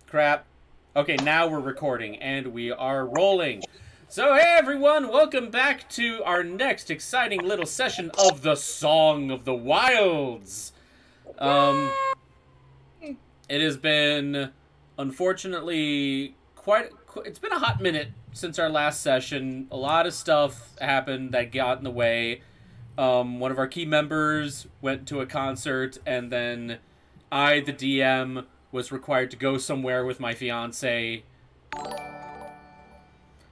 Crap. Okay, now we're recording, and we are rolling. So, hey everyone, welcome back to our next exciting little session of the Song of the Wilds. It has been, unfortunately, it's been a hot minute since our last session. A lot of stuff happened that got in the way. One of our key members went to a concert, and then I, the DM, was required to go somewhere with my fiance.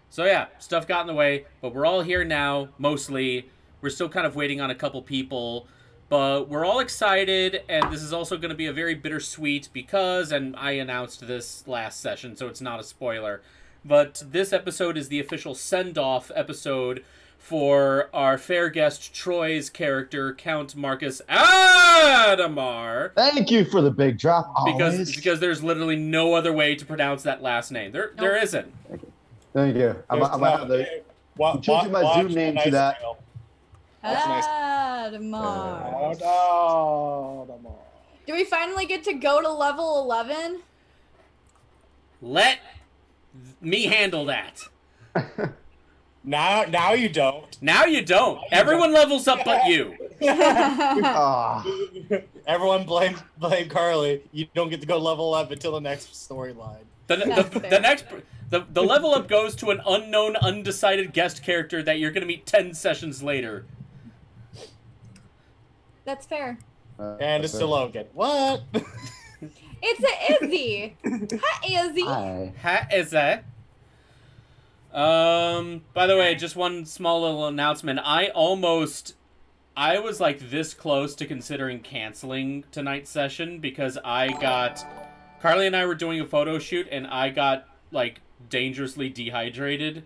So yeah, stuff got in the way, but we're all here now, mostly. We're still kind of waiting on a couple people, but we're all excited, and this is also going to be a very bittersweet because, and I announced this last session, so it's not a spoiler, but this episode is the official send-off episode for our fair guest Troy's character, Count Marcus Adamar. Thank you for the big drop. Because there's literally no other way to pronounce that last name. There isn't. Thank you. I'm changing my Zoom name to that. Adamar. Do we finally get to go to level 11? Let me handle that. Now you don't. Now you don't. Everyone levels up but you. Everyone blame Carly. You don't get to go level up until the next storyline. The level up goes to an unknown, undecided guest character that you're gonna meet 10 sessions later. That's fair. And it's to Logan. What? It's a Izzy. Hi, Izzy. Hi, Izzy. By the way, just one small little announcement. I was like this close to considering canceling tonight's session because Carly and I were doing a photo shoot and I got like dangerously dehydrated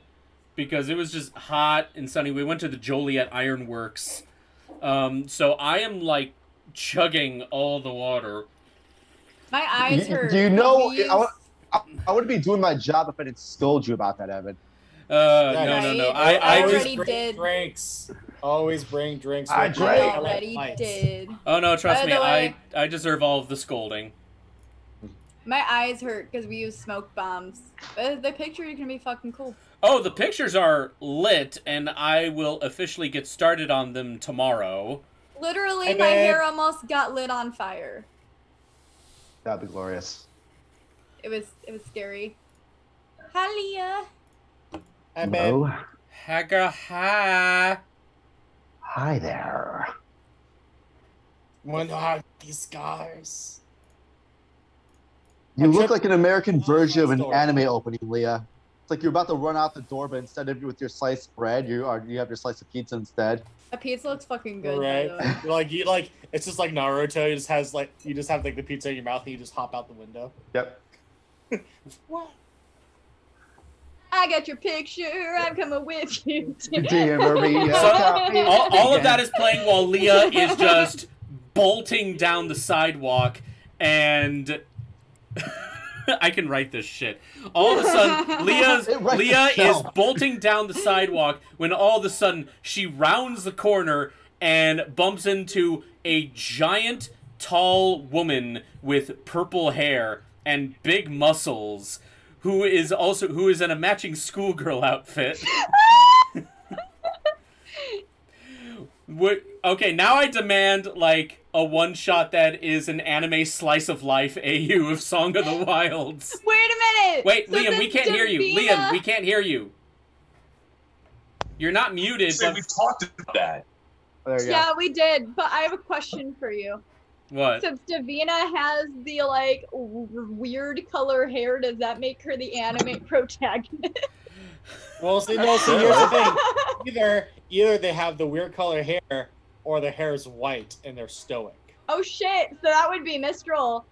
because it was just hot and sunny. We went to the Joliet Ironworks. So I am like chugging all the water. My eyes hurt. Do you know, I would be doing my job if I didn't scold you about that, Evan. No. I already did. Drinks. Always bring drinks. I already did. Oh no, trust me, I deserve all of the scolding. My eyes hurt because we use smoke bombs. But the pictures can be fucking cool. Oh, the pictures are lit, and I will officially get started on them tomorrow. Literally, my hair almost got lit on fire. That'd be glorious. It was scary. Hi, Leah. Hi, babe. Hi there. Wonder how these scars. You look like an American version of an anime opening, Leah. It's like you're about to run out the door, but instead of with your sliced bread, you have your slice of pizza instead. A pizza looks fucking good. Right? Like it's just like Naruto. You just have the pizza in your mouth and you just hop out the window. Yep. What? I got your picture. I'm coming with you. All of that is playing while Leah is just bolting down the sidewalk, and I can write this shit. All of a sudden, Leah is bolting down the sidewalk when all of a sudden she rounds the corner and bumps into a giant, tall woman with purple hair and big muscles, who is in a matching schoolgirl outfit. Okay, now I demand, like, a one-shot that is an anime slice of life AU of Song of the Wilds. Wait a minute! Wait, so Liam, we can't hear you. Liam, we can't hear you. You're not muted, but... We talked about that. Yeah, we did, but I have a question for you. What? Since Davina has the, like, weird color hair, does that make her the anime protagonist? Well, see, here's the thing. Either they have the weird color hair, or their hair is white and they're stoic. Oh shit, so that would be Mistral.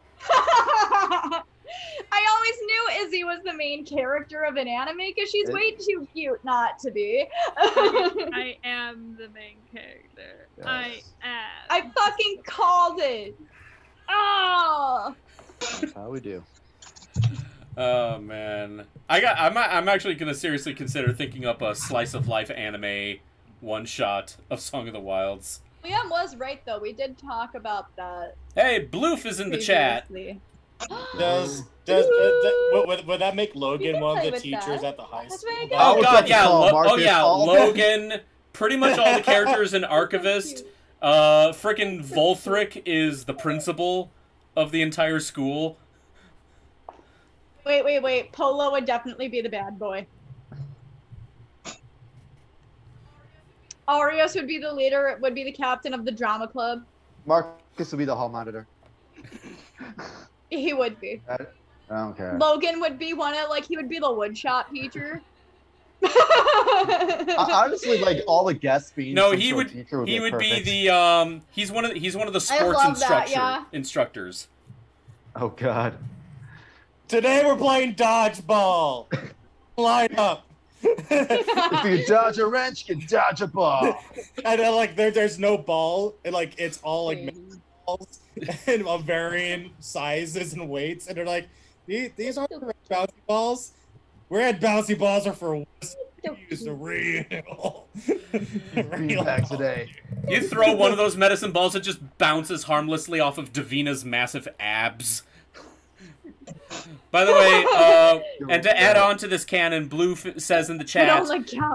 I always knew Izzy was the main character of an anime because she's way too cute not to be. I am the main character. Yes. I am. I fucking called it. Oh. That's how we do. Oh man, I'm actually gonna seriously consider thinking up a slice of life anime one shot of Song of the Wilds. Liam was right though. We did talk about that. Hey, Bloof is in the chat. Would that make Logan one of the with teachers that. at the high That's school? very good. I Oh would god, like to yeah, call Marcus all of them. Logan, pretty much all the characters in Archivist. Frickin' Volthric is the principal of the entire school. Wait. Polo would definitely be the bad boy. Arios would be the leader, would be the captain of the drama club. Marcus would be the hall monitor. He would be. I don't care. Logan would be one of, like, he would be the woodshop teacher. Honestly, like all the guests being No, some he sort would of teacher would he be would perfect. be the he's one of the sports love that, yeah. instructors. Oh god. Today we're playing dodgeball. Line up. If you dodge a wrench, you can dodge a ball. And then like there's no ball, and like it's all like balls and of varying sizes and weights, and they're like, these aren't bouncy balls. We're at bouncy balls are for use the real. Back today. You throw one of those medicine balls, it just bounces harmlessly off of Davina's massive abs. By the way, and to add on to this canon, Blue says in the chat,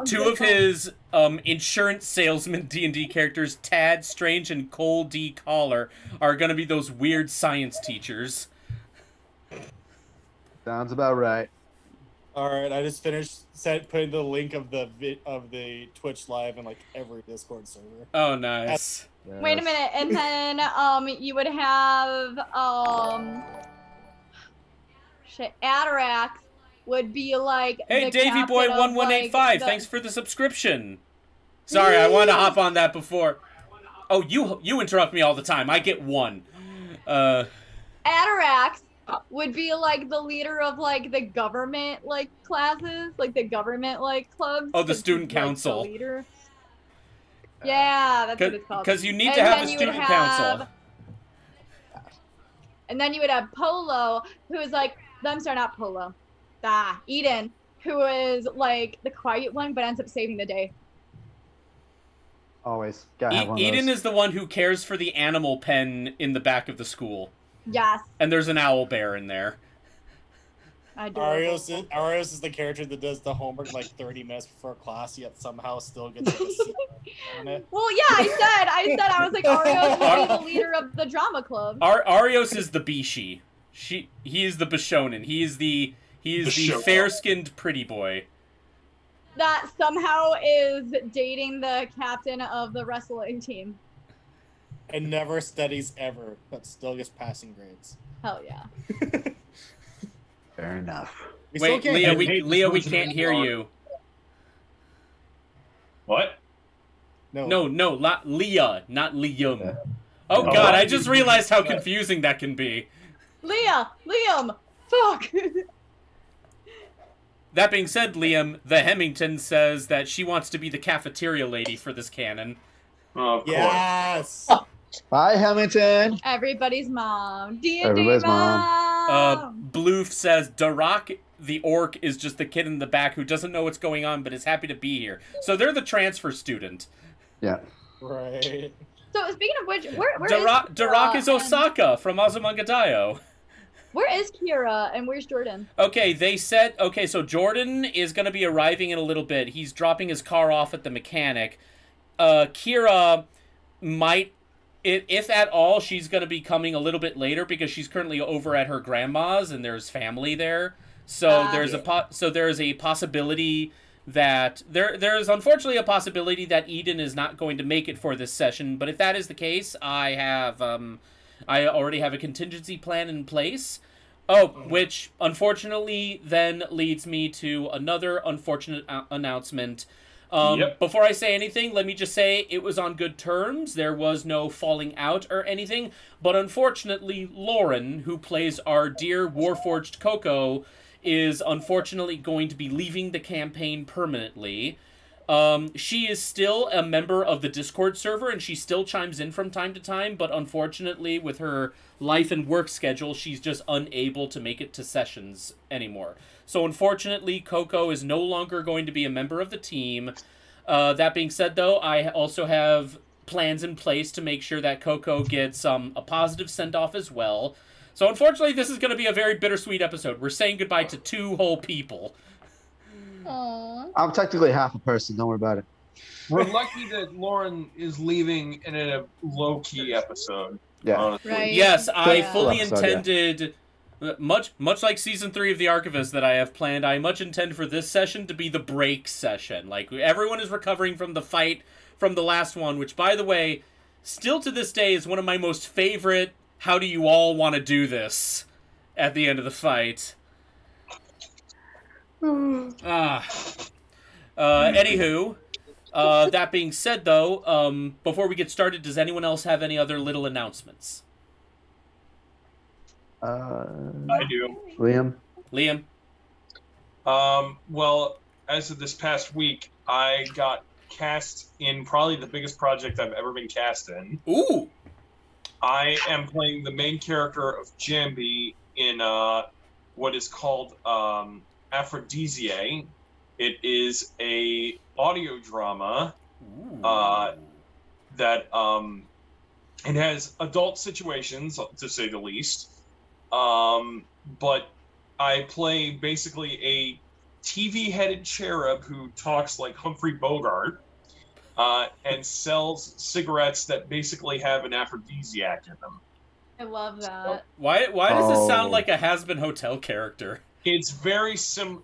two of his insurance salesman D&D characters, Tad Strange and Cole D. Collar, are going to be those weird science teachers. Sounds about right. All right, I just finished putting the link of the Twitch live in like every Discord server. Oh, nice. Yes. Wait a minute, and then you would have Atarax would be like Hey, the Davy captain Boy of, 1185, like, the... thanks for the subscription. Sorry, I wanted to hop on that before. Oh, you interrupt me all the time. I get one. Atarax would be like the leader of like the government like classes, like the government like clubs. Oh, the 'cause student he's, like, council. the leader. Yeah, that's what it's called. Because you need And to have then a you would student council. And then you would have Polo, who is like, I'm sorry, not Polo. Eden, who is like the quiet one, but ends up saving the day. Always. Gotta have one of Eden those. is the one who cares for the animal pen in the back of the school. Yes, And there's an owl bear in there. I do. Arios is the character that does the homework like 30 minutes before class, yet somehow still gets like, a C on it. Well, yeah, I was like, Arios would be the leader of the drama club. Arios is the Bishi. He is the Bishonen. He is the fair-skinned pretty boy. That somehow is dating the captain of the wrestling team. And never studies ever, but still gets passing grades. Hell yeah. Fair enough. Wait, Leah, we can't hear you. What? No, Leah, not Liam. Yeah. Oh Oh, god, I I just realized how confusing that can be. Liam, fuck. That being said, Liam, the Hemington says that she wants to be the cafeteria lady for this canon. Oh, of course. Yes! Bye, Hamilton. Everybody's mom. D&D Everybody's mom. Bloof says Darak, the orc, is just the kid in the back who doesn't know what's going on but is happy to be here. So they're the transfer student. Yeah. Right. So speaking of which, where Darak is Osaka from Azumanga Daioh. Where is Kira and where's Jordan? Okay, they said... Okay, so Jordan is going to be arriving in a little bit. He's dropping his car off at the mechanic. Kira might... If at all, she's going to be coming a little bit later because she's currently over at her grandma's and there's family there. So there's a possibility that... There's unfortunately a possibility that Eden is not going to make it for this session. But if that is the case, I have... I already have a contingency plan in place. Oh, which unfortunately then leads me to another unfortunate announcement. Before I say anything, let me just say it was on good terms. There was no falling out or anything. But unfortunately, Lauren, who plays our dear Warforged Coco, is unfortunately going to be leaving the campaign permanently. She is still a member of the Discord server, and she still chimes in from time to time, but unfortunately, with her life and work schedule, she's just unable to make it to sessions anymore. So unfortunately, Coco is no longer going to be a member of the team. That being said, though, I also have plans in place to make sure that Coco gets a positive send-off as well. So unfortunately, this is going to be a very bittersweet episode. We're saying goodbye to 2 whole people. Aww. I'm technically half a person. Don't worry about it. We're lucky that Lauren is leaving in a low-key episode. Yeah. Honestly. Right. Yes, I Yeah. fully Episode, yeah. intended, much like season 3 of The Archivist that I have planned, I much intend for this session to be the break session. Like, everyone is recovering from the fight from the last one, which, by the way, still to this day is one of my most favorite, how do you all want to do this at the end of the fight. Anywho, that being said, though, before we get started, does anyone else have any other little announcements? I do. Liam. Liam? Well, as of this past week, I got cast in probably the biggest project I've ever been cast in. Ooh! I am playing the main character of Jambi in what is called Aphrodisiae. It is a audio drama that it has adult situations, to say the least. But I play basically a TV-headed cherub who talks like Humphrey Bogart and sells cigarettes that basically have an aphrodisiac in them. I love that. Why does this sound like a Has-Been Hotel character? It's very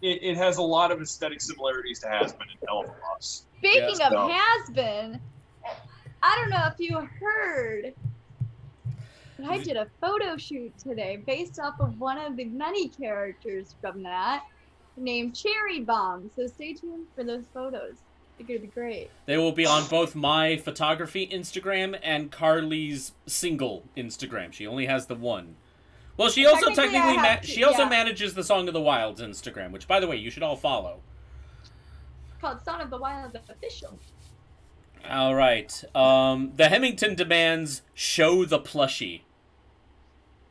it has a lot of aesthetic similarities to Has-Been and Hell of a Boss. Speaking of so- has-been, I don't know if you heard, but I did a photo shoot today based off of one of the many characters from that named Cherry Bomb. So stay tuned for those photos. I think it'll be great. They will be on both my photography Instagram and Carly's single Instagram. She only has the one. Well, she also she also manages the Song of the Wilds Instagram, which, by the way, you should all follow. It's called Son of the Wilds Official. All right. The Hemington demands show the plushie.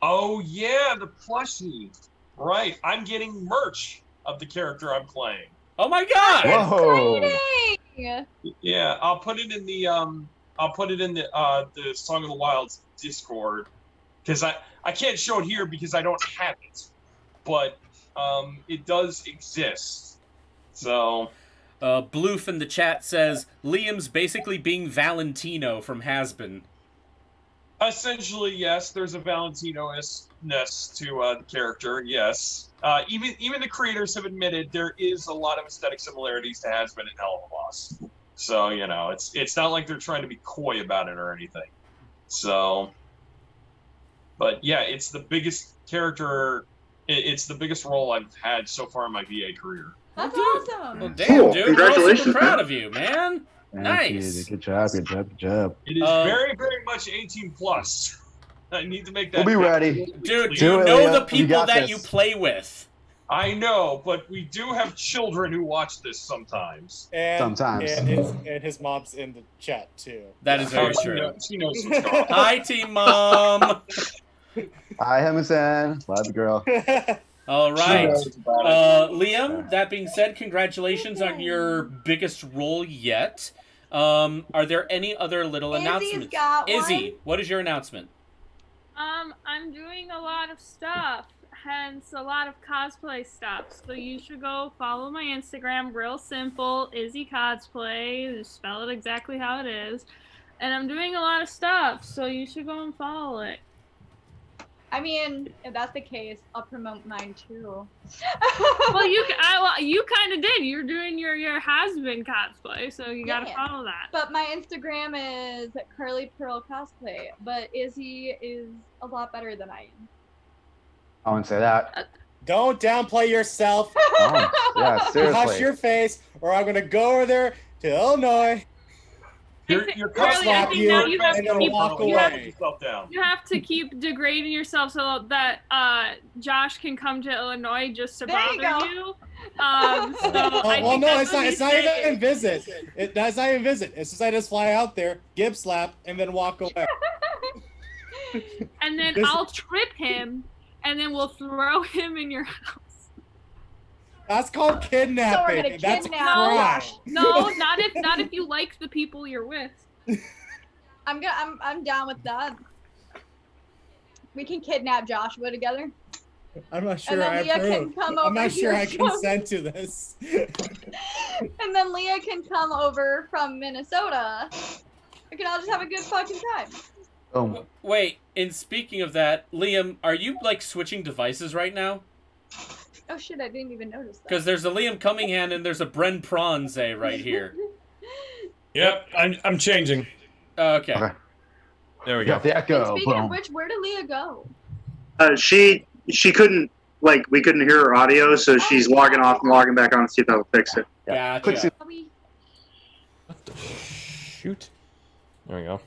Oh yeah, the plushie. Right, I'm getting merch of the character I'm playing. Oh my god! Whoa. Exciting! Yeah, I'll put it in the the Song of the Wilds Discord, because I can't show it here because I don't have it, but it does exist. So Bloof in the chat says Liam's basically being Valentino from Has-Been. essentially, yes, there's a Valentino-ness to the character. Yes, even the creators have admitted there is a lot of aesthetic similarities to Has-Been and Hell of a Boss. So you know, it's not like they're trying to be coy about it or anything. So, but yeah, it's the biggest character. It's the biggest role I've had so far in my VA career. That's Well, awesome. damn, Cool. dude. Congratulations, We're super proud man. of you, man. Thank Nice. you. Good job. Good job. Good job. It is very, very much 18 plus. I need to make that. We'll be ready. Dude, clear. you it, know Liam. the You people got that this. you play with. I know, but we do have children who watch this sometimes. And, Sometimes. And his mom's in the chat too. That is very She true. knows what's going on. Hi, Team Mom. Hi, Hemington. Love you, girl. All She right. knows about it. Liam, that being said, congratulations on your biggest role yet. Are there any other little Izzy's announcements? got Izzy, what is your announcement? I'm doing a lot of stuff, hence a lot of cosplay stuff. So you should go follow my Instagram, real simple, Izzy Cosplay. Just spell it exactly how it is. And I'm doing a lot of stuff, so you should go and follow it. I mean, if that's the case, I'll promote mine too. Well, you kind of did. You're doing your has-been cosplay, so you gotta Yeah. follow that. But my Instagram is Curly Pearl Cosplay. But Izzy is a lot better than I am. I wouldn't say that. Don't downplay yourself. Oh, yeah, Hush seriously. your face, or I'm gonna go over there to Illinois. You're Really, I slap think you now you have and to then keep walk you have, away. yourself down. you have to keep degrading yourself so that Josh can come to Illinois just to There you bother go. you. So I Well, think no, that's it's what not. he It's not said. even visit. That's not even visit. It's just I just fly out there, gib slap, and then walk away. And then This- I'll trip him, and then we'll throw him in your house. That's called So we're kidnapping. gonna That's a kidnap crime. Josh. No, not if you like the people you're with. I'm down with that. We can kidnap Joshua together. I'm not sure And then I Leah can approve. come I'm over not sure here I from- consent to this. And then Leah can come over from Minnesota. We can all just have a good fucking time. Boom. Wait, and speaking of that, Liam, are you, like, switching devices right now? Oh shit, I didn't even notice that. Because there's a Liam Cummingham and there's a Bren Pronze right here. Yep, I'm changing. Okay. There we Got go. the echo. And speaking of Boom. which, where did Leah go? She couldn't, like, we couldn't hear her audio, so she's logging off and logging back on to see if that'll fix it. Yeah. Quick Gotcha. What the shoot? There we go.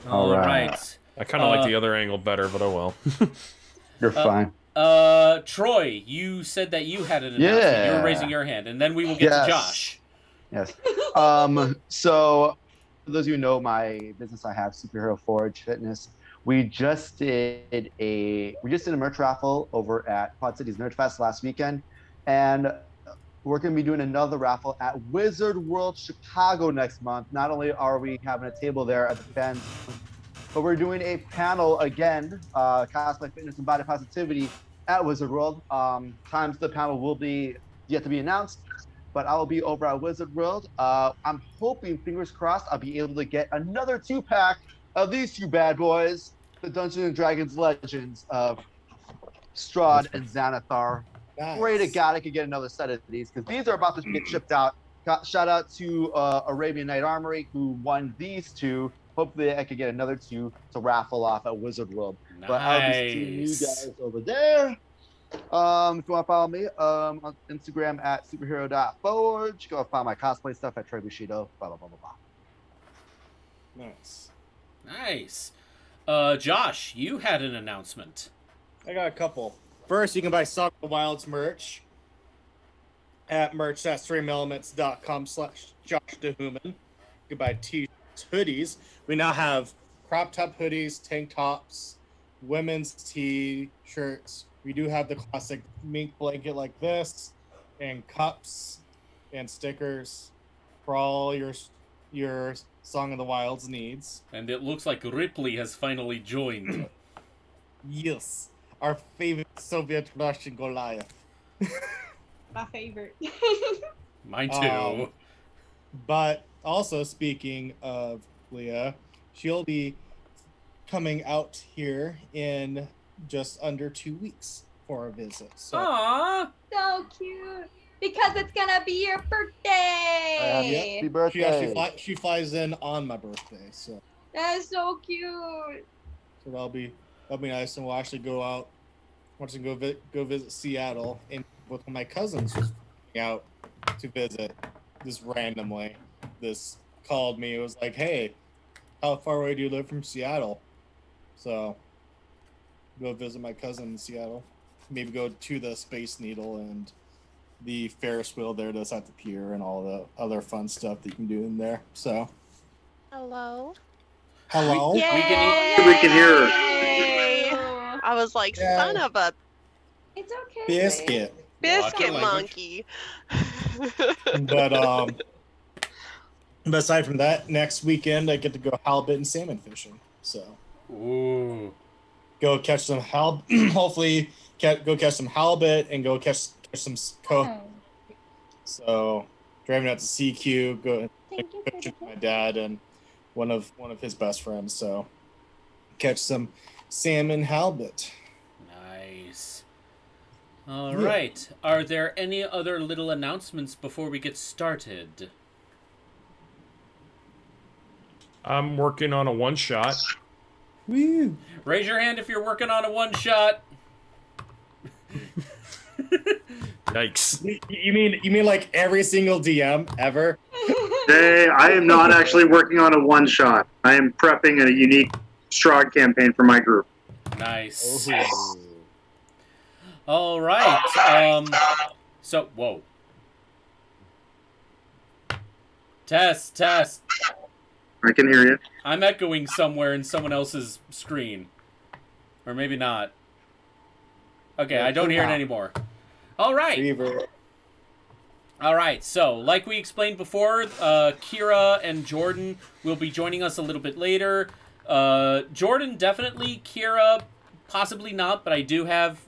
All Alright. right. I kind of like the other angle better, but oh well. You're fine. Troy, you said that you had an announcement. You Yeah. were raising your hand, and then we will get to Yes. Josh. Yes. So, for those of you who know my business, I have Superhero Forge Fitness. We just did a merch raffle over at Quad Cities Nerd Fest last weekend, and we're going to be doing another raffle at Wizard World Chicago next month. Not only are we having a table there at the fans, but we're doing a panel again, cosplay fitness and body positivity at Wizard World. Times the panel will be yet to be announced, but I will be over at Wizard World. I'm hoping, fingers crossed, I'll be able to get another 2-pack of these two bad boys, the Dungeons and Dragons Legends of Strahd and Xanathar. Nice. Pray to God I could get another set of these, because these are about to get shipped out. Shout out to Arabian Night Armory, who won these two. Hopefully I could get another 2 to raffle off at Wizard World. Nice. But I'll be seeing you guys over there. If you want to follow me on Instagram at superhero.forge, go find my cosplay stuff at Trey Bushido, blah, blah, blah, blah, blah. Nice. Nice. Josh, you had an announcement. I got a couple. First, you can buy Song of the Wilds merch at merch.streamelements.com/JoshDeHuman. You can buy t-shirts, hoodies. We now have crop top hoodies, tank tops, women's t-shirts. We do have the classic mink blanket like this, and cups and stickers for all your Song of the Wilds needs. And it looks like Ripley has finally joined. Yes, our favorite Soviet Russian Goliath. My favorite. Mine too. But also, speaking of Leah, she'll be coming out here in just under 2 weeks for a visit. So, Aww. So cute. Because it's gonna be your birthday. Happy birthday. she flies in on my birthday, so That is so cute. that'll be nice, and we'll actually go out. Once we go visit Seattle, and with my cousins was out to visit just randomly. This called me. It was like, "Hey, how far away do you live from Seattle?" So go visit my cousin in Seattle. Maybe go to the Space Needle and the Ferris wheel there that's at the pier and all the other fun stuff that you can do in there. So Hello. hello. We can We can hear her. Yay. I was like, Yeah. son of a It's okay. Biscuit. biscuit Walking monkey. But aside from that, next weekend I get to go halibut and salmon fishing. So Ooh. go catch some hopefully go catch some halibut and go catch some Oh, So driving out to CQ, go thank you for fishing the with my dad and one of his best friends. So catch some salmon halibut. Nice. All right. Are there any other little announcements before we get started? I'm working on a one-shot. Woo! Raise your hand if you're working on a one-shot. Yikes. You mean like every single DM ever? Hey, I am not actually working on a one-shot. I am prepping a unique Strahd campaign for my group. Nice. All right. So, whoa. Test. I can hear you. I'm echoing somewhere in someone else's screen. Or maybe not. Okay, I don't hear it anymore. All right. Reaver. All right, so like we explained before, Kira and Jordan will be joining us a little bit later. Jordan, definitely. Kira, possibly not, but I do have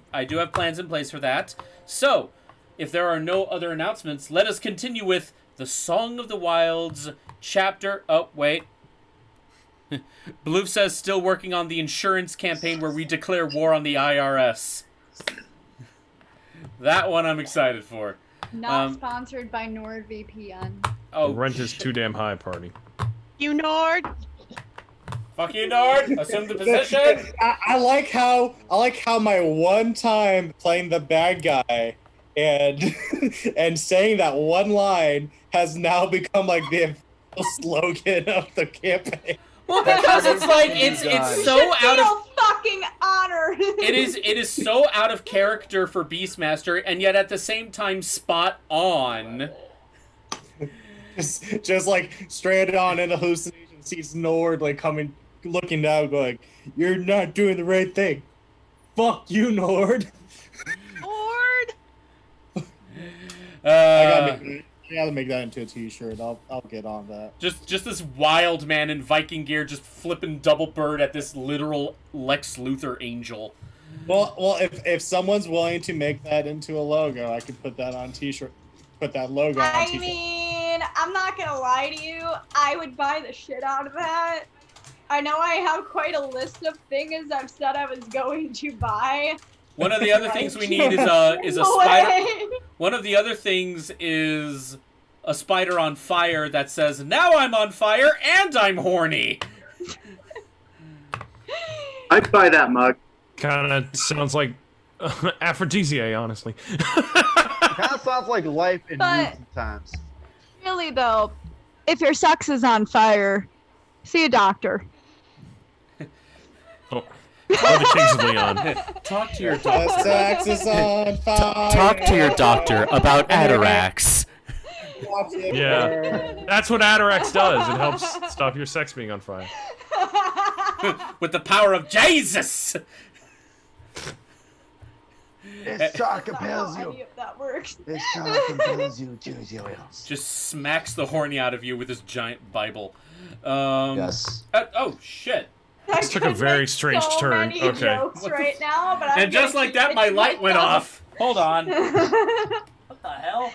plans in place for that. So, if there are no other announcements, let us continue with the Song of the Wilds chapter. Oh, wait. Bloof says still working on the insurance campaign where we declare war on the IRS. That one I'm excited for. Not sponsored by NordVPN. Oh, the rent is too damn high, party. You Nord. Fuck you, Nord. Assume the position. I like how my one time playing the bad guy and and saying that one line has now become like the official slogan of the campaign. Well, because it's like it's so out of fucking honor. It is so out of character for Beastmaster, and yet at the same time spot on. Just like stranded on in a hallucination, sees Nord like coming, looking down, going, "You're not doing the right thing. Fuck you, Nord." Nord. I gotta make that into a t-shirt. I'll get on that. Just this wild man in Viking gear just flipping double bird at this literal Lex Luthor angel. Well, if someone's willing to make that into a logo, I could put that on t-shirt. Put that logo on t-shirt. I mean, I'm not gonna lie to you. I would buy the shit out of that. I know I have quite a list of things I've said I was going to buy. One of the other things we need is a spider. One of the other things is a spider on fire that says, "Now I'm on fire and I'm horny." I'd buy that mug. Kind of sounds like aphrodisiac, honestly. It kind of sounds like life in recent times. Really though, if your sex is on fire, see a doctor. Oh. Or the Kings of Leon. Talk to your doctor. Sex is on fire. Talk to your doctor about Atarax. Yeah, that's what Atarax does. It helps stop your sex being on fire. With the power of Jesus. This talk compels you. Any of that works. This talk compels you to choose your wills. Just smacks the horny out of you with his giant Bible. Yes. Oh shit. This took a very strange turn. Many Okay. jokes right now, but And just like that, my light went off. Hold on. What the hell?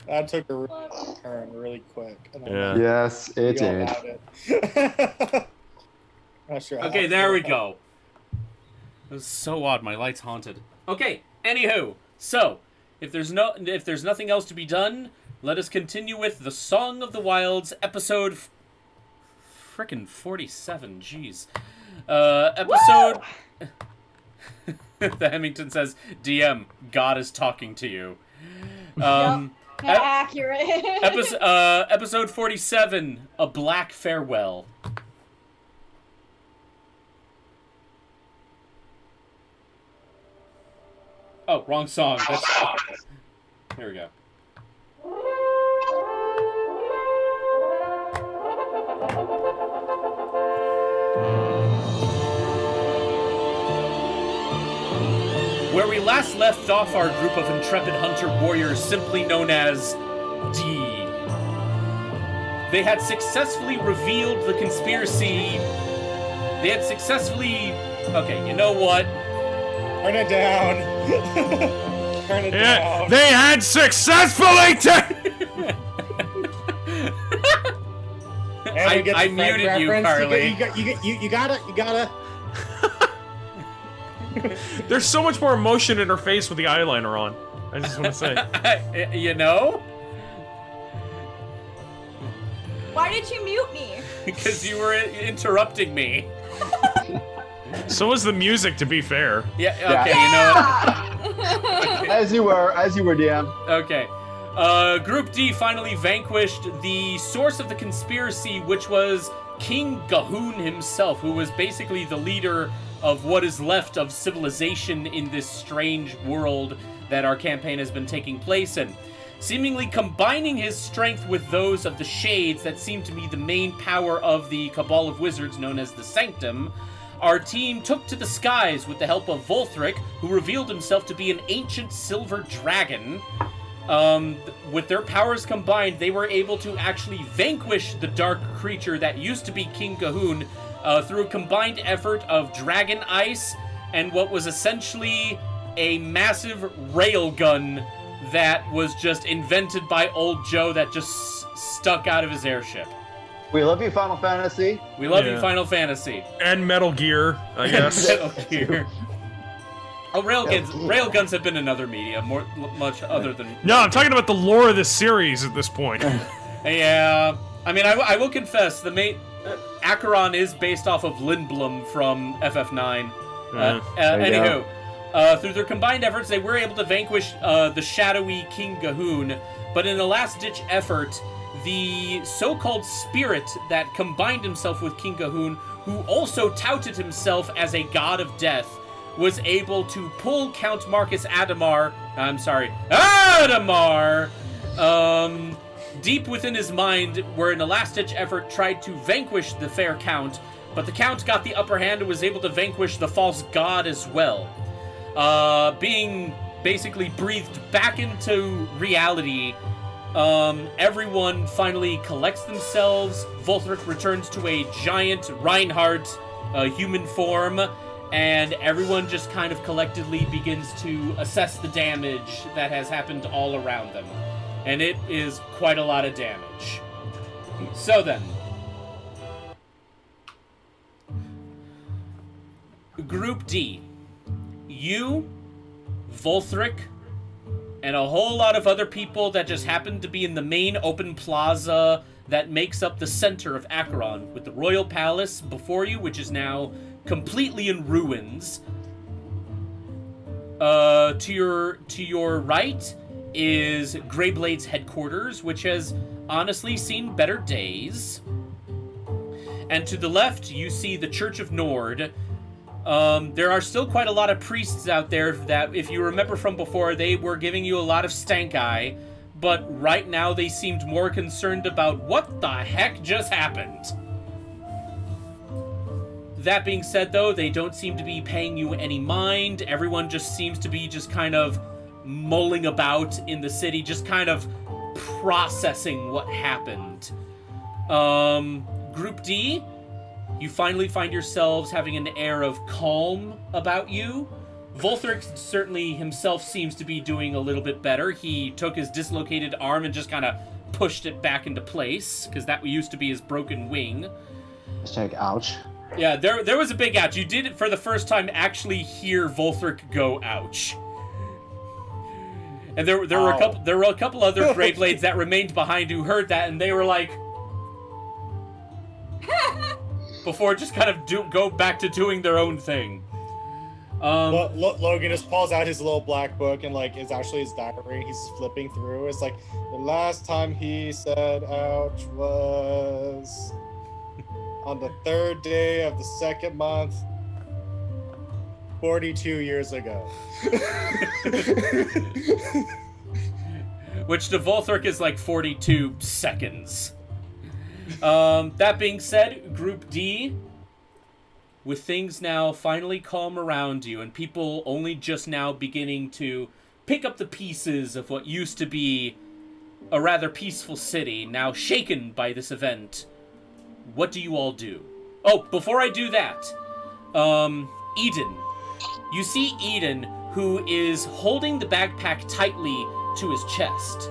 That took a turn really quick. Yeah. Yes, it did. Not sure. Okay, there we go. It was so odd. My light's haunted. Okay. Anywho, so if there's nothing else to be done, let us continue with the Song of the Wilds episode. Frickin' 47. Jeez. Episode. The Hemington says, "DM, God is talking to you." Accurate. Episode 47, A Black Farewell. Oh, wrong song. Here we go. Where we last left off our group of intrepid hunter warriors, simply known as D. They had successfully revealed the conspiracy. They had successfully... Okay, you know what? Turn it down. Turn it down. They had successfully I muted you, Carly. You gotta. There's so much more emotion in her face with the eyeliner on. I just want to say. You know? Why did you mute me? Because you were interrupting me. So was the music, to be fair. Yeah, okay, you know what? Okay. As you were, DM. Okay. Group D finally vanquished the source of the conspiracy, which was King Gahoon himself, who was basically the leader of what is left of civilization in this strange world that our campaign has been taking place in. Seemingly combining his strength with those of the Shades that seem to be the main power of the Cabal of Wizards known as the Sanctum, our team took to the skies with the help of Volthric, who revealed himself to be an ancient silver dragon, with their powers combined, they were able to actually vanquish the dark creature that used to be King Cahoon through a combined effort of dragon ice and what was essentially a massive railgun that was just invented by old Joe that just stuck out of his airship. We love you, Final Fantasy. We love you, Final Fantasy. And Metal Gear, I guess. Metal Gear. Oh, railguns have been another media, much other than... No, I'm talking about the lore of this series at this point. Yeah. I mean, I will confess, the main... Acheron is based off of Lindblom from FF9. Anywho, through their combined efforts, they were able to vanquish the shadowy King Cahoon, but in a last-ditch effort, the so-called spirit that combined himself with King Cahoon, who also touted himself as a god of death, was able to pull Count Marcus Adamar, deep within his mind, where in a last-ditch effort tried to vanquish the fair Count, but the Count got the upper hand and was able to vanquish the false god as well. Being basically breathed back into reality, everyone finally collects themselves. Volthric returns to a giant Reinhardt human form, and everyone just kind of collectively begins to assess the damage that has happened all around them. And it is quite a lot of damage. So then, Group D. You, Volthric, and a whole lot of other people that just happen to be in the main open plaza that makes up the center of Acheron, with the Royal Palace before you, which is now completely in ruins. To your right is Greyblade's headquarters, which has honestly seen better days. And to the left, you see the Church of Nord. There are still quite a lot of priests out there that, if you remember from before, they were giving you a lot of stank eye, but right now they seemed more concerned about what the heck just happened. That being said, though, they don't seem to be paying you any mind. Everyone just seems to be just kind of mulling about in the city, just kind of processing what happened. Group D, you finally find yourselves having an air of calm about you. Volthric certainly himself seems to be doing a little bit better. He took his dislocated arm and just kind of pushed it back into place, because that used to be his broken wing. Ouch. Yeah, there was a big ouch. You did it for the first time actually hear Volthric go ouch. And there were a couple other Greyblades that remained behind who heard that, and they were like, before just kind of go back to doing their own thing. Logan just pulls out his little black book and like it's actually his diary. He's flipping through. It's like the last time he said ouch was on the 3rd day of the 2nd month, 42 years ago. Which to Volthric is like 42 seconds. That being said, Group D, with things now finally calm around you and people only just now beginning to pick up the pieces of what used to be a rather peaceful city, now shaken by this event, what do you all do? Oh, before I do that, Eden. You see Eden, who is holding the backpack tightly to his chest.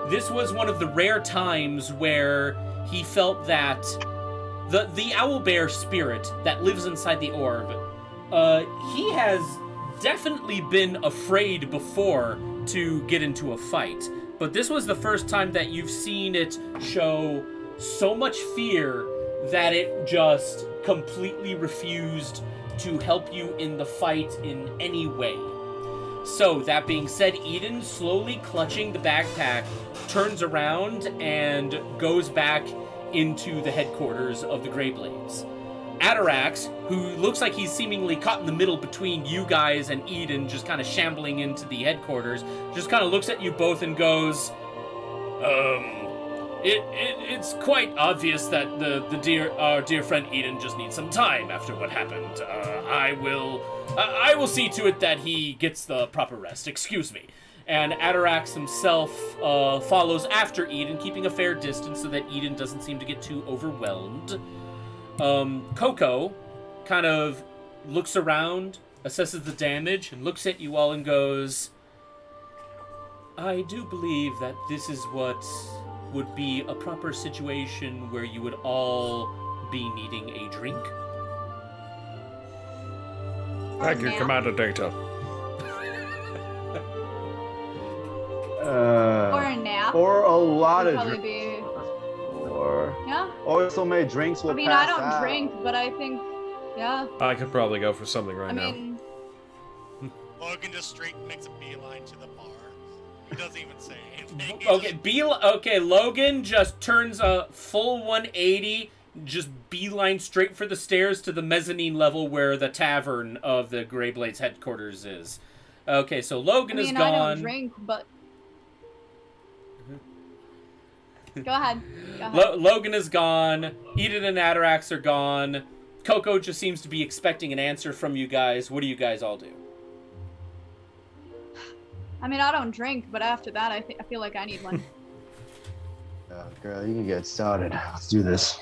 This was one of the rare times where he felt that the owlbear spirit that lives inside the orb, he has definitely been afraid before to get into a fight. But this was the first time that you've seen it show so much fear that it just completely refused to help you in the fight in any way. So, that being said, Eden, slowly clutching the backpack, turns around and goes back into the headquarters of the Greyblades. Atarax, who looks like he's seemingly caught in the middle between you guys and Eden, just kind of shambling into the headquarters, just kind of looks at you both and goes, It's quite obvious that our dear friend Eden just needs some time after what happened. I will see to it that he gets the proper rest. Excuse me. And Atarax himself follows after Eden, keeping a fair distance so that Eden doesn't seem to get too overwhelmed. Coco kind of looks around, assesses the damage, and looks at you all and goes, I do believe that this is what would be a proper situation where you would all be needing a drink. Thank you, Commander Data. Or a nap. Or a lot would of probably drinks. be. Or so many drinks will I mean, pass I don't out. drink, but I think, yeah. I could probably go for something right I now. mean, Logan just straight makes a beeline to the bar. He doesn't even say anything. He Okay, Logan just turns a full 180, just beeline straight for the stairs to the mezzanine level where the tavern of the Greyblade's headquarters is. Okay, so Logan is gone. I don't drink, but... Go ahead. Logan is gone. Eden and Atarax are gone. Coco just seems to be expecting an answer from you guys. What do you guys all do? I mean, I don't drink, but after that, I feel like I need one. Girl, you can get started. Let's do this.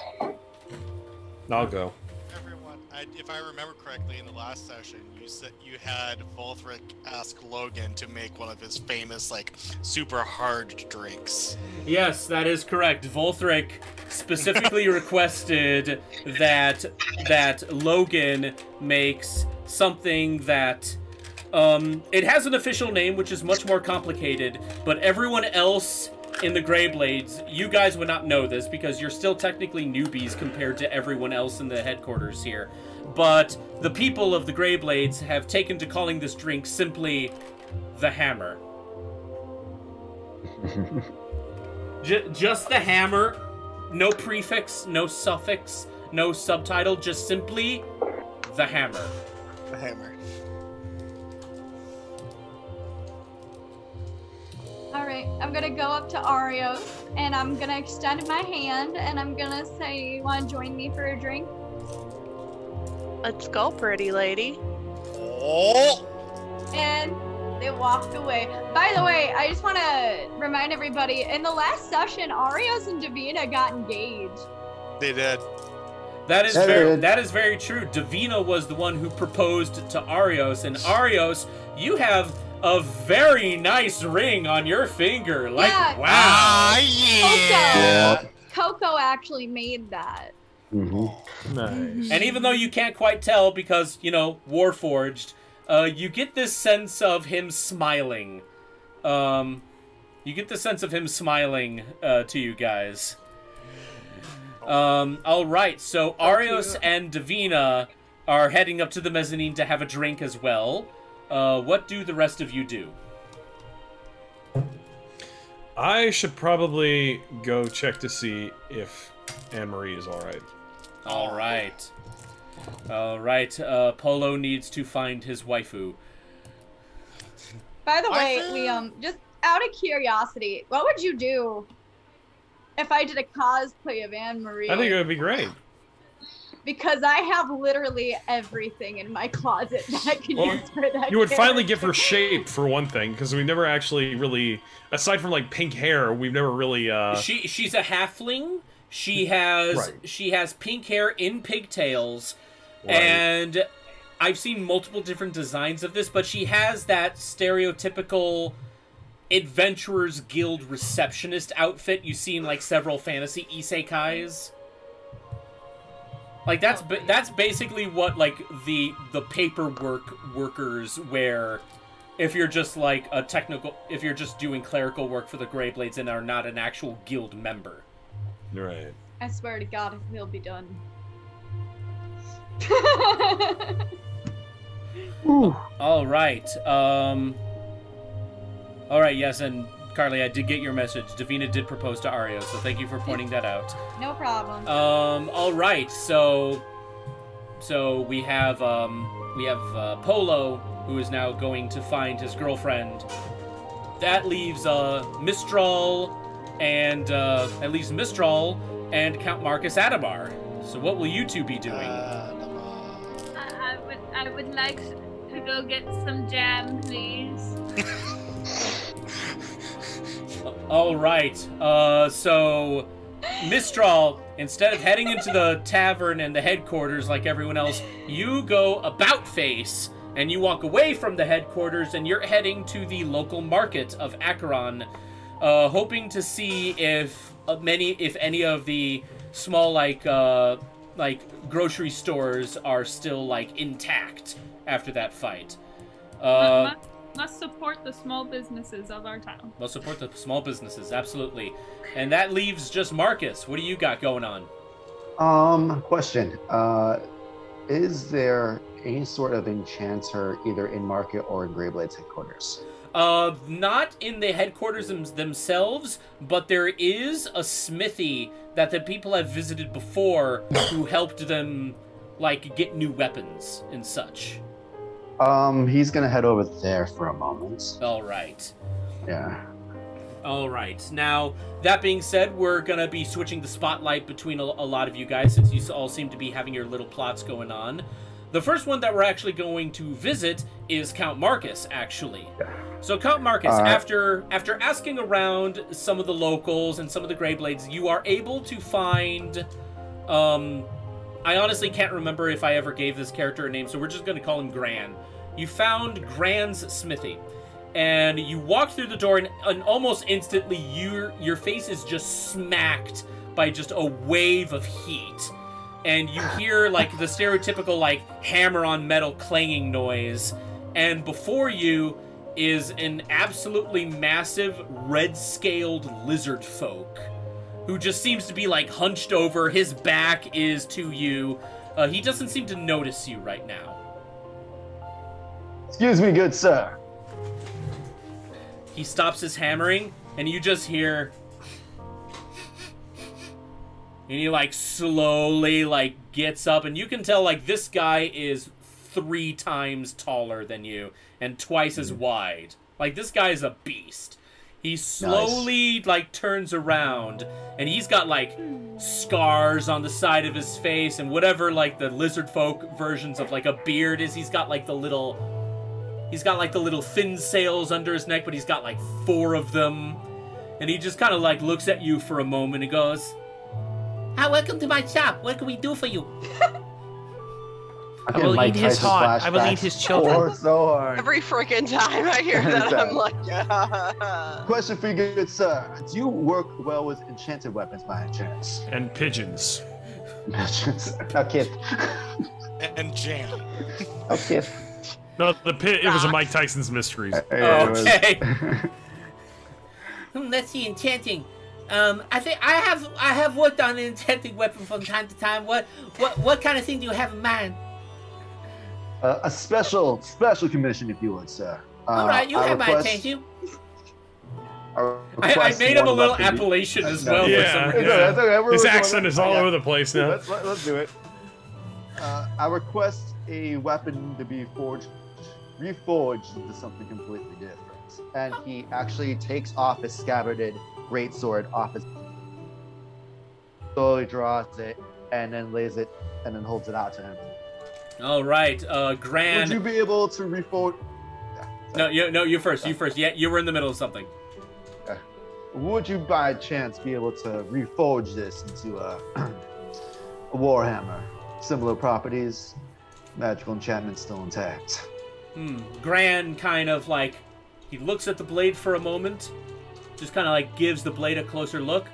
I'll go. Everyone, if I remember correctly, in the last session, you said you had Volthric ask Logan to make one of his famous, like, super hard drinks. Yes, that is correct. Volthric specifically requested that Logan makes something that it has an official name, which is much more complicated, but everyone else in the Greyblades, you guys would not know this because you're still technically newbies compared to everyone else in the headquarters here. But the people of the Greyblades have taken to calling this drink simply the Hammer. Just the Hammer. No prefix, no suffix, no subtitle, just simply the Hammer. The Hammer. Alright, I'm gonna go up to Arios, and I'm gonna extend my hand, and I'm gonna say, you wanna join me for a drink? Let's go, pretty lady. Oh! And they walked away. By the way, I just want to remind everybody, in the last session, Arios and Davina got engaged. They did. That is very true. Davina was the one who proposed to Arios, and Arios, you have a very nice ring on your finger. Like, yeah. wow. Ah, yeah. Coco actually made that. Mm-hmm. Nice. And even though you can't quite tell because, you know, Warforged, you get this sense of him smiling. You get the sense of him smiling to you guys. All right, so Arios and Davina are heading up to the mezzanine to have a drink as well. What do the rest of you do? I should probably go check to see if Anne-Marie is alright. Alright. Alright, Polo needs to find his waifu. By the way, we, just out of curiosity, what would you do if I did a cosplay of Anne-Marie? I think it would be great. Because I have literally everything in my closet that I could use for that. You would finally give her shape, for one thing, because we never actually really, aside from like pink hair, we've never really. She's a halfling. She has pink hair in pigtails, and I've seen multiple different designs of this, but she has that stereotypical Adventurers Guild receptionist outfit you see in like several fantasy isekais. Like that's basically what like the paperwork workers wear if you're just like if you're just doing clerical work for the Greyblades and are not an actual guild member. Right. I swear to God, we'll be done. All right. All right. Yes, and Carly, I did get your message. Davina did propose to Ario, so thank you for pointing that out. No problem. All right. So we have Polo, who is now going to find his girlfriend. That leaves Mistral and Count Marcus Adamar. So what will you two be doing? I would like to go get some jam, please. All right. So Mistral, instead of heading into the tavern and the headquarters like everyone else, you go about face and you walk away from the headquarters and you're heading to the local market of Acheron, hoping to see if any of the small like grocery stores are still like intact after that fight. Must support the small businesses of our town. Must support the small businesses, absolutely. And that leaves just Marcus. What do you got going on? Question. Is there any sort of enchanter either in market or in Greyblade's headquarters? Not in the headquarters themselves, but there is a smithy that the people have visited before who helped them, like, get new weapons and such. He's gonna head over there for a moment. All right. Yeah. All right. Now, that being said, we're gonna be switching the spotlight between a lot of you guys since you all seem to be having your little plots going on. The first one that we're actually going to visit is Count Marcus, actually. Yeah. So Count Marcus, after asking around some of the locals and some of the Greyblades, you are able to find, I honestly can't remember if I ever gave this character a name, so we're just going to call him Gran. You found Gran's smithy, and you walk through the door, and almost instantly your face is just smacked by just a wave of heat. And you hear, like, the stereotypical, like, hammer on metal clanging noise, and before you is an absolutely massive red-scaled lizard folk who just seems to be, like, hunched over. His back is to you. He doesn't seem to notice you right now. Excuse me, good sir. He stops his hammering, and you just hear... And he, like, slowly, like, gets up, and you can tell, like, this guy is 3 times taller than you, and twice as wide. Like, this guy is a beast. He slowly, like, turns around, and he's got, like, scars on the side of his face, and whatever, like, the lizard folk versions of, like, a beard is. He's got, like, the little fin sails under his neck, but he's got, like, 4 of them. And he just kind of, like, looks at you for a moment and goes... Hi, welcome to my shop. What can we do for you? I will eat his heart. I will eat his children. So hard. Every freaking time I hear that, I'm like, yeah. Question for you, good sir. Do you work well with enchanted weapons by any chance? And pigeons. Pigeons. Okay. And jam. Okay. No, it was a Mike Tyson's Mysteries. Okay. Let's see, enchanting. I think I have worked on an enchanting weapon from time to time. What kind of thing do you have in mind? A special commission, if you would, sir. All right, you have my attention. I made him a little appellation as well. Yeah, for some That's okay. His accent is all over the place now. Let's do it. I request a weapon to be reforged into something completely different. And he actually takes off his scabbarded greatsword off his... slowly draws it, and then lays it, and then holds it out to him. All right, Gran. Would you be able to reforge? No, you first. You first. Yeah, you were in the middle of something. Would you, by chance, be able to reforge this into a warhammer? Similar properties, magical enchantment still intact. Gran kind of like he looks at the blade for a moment, just kind of like gives the blade a closer look,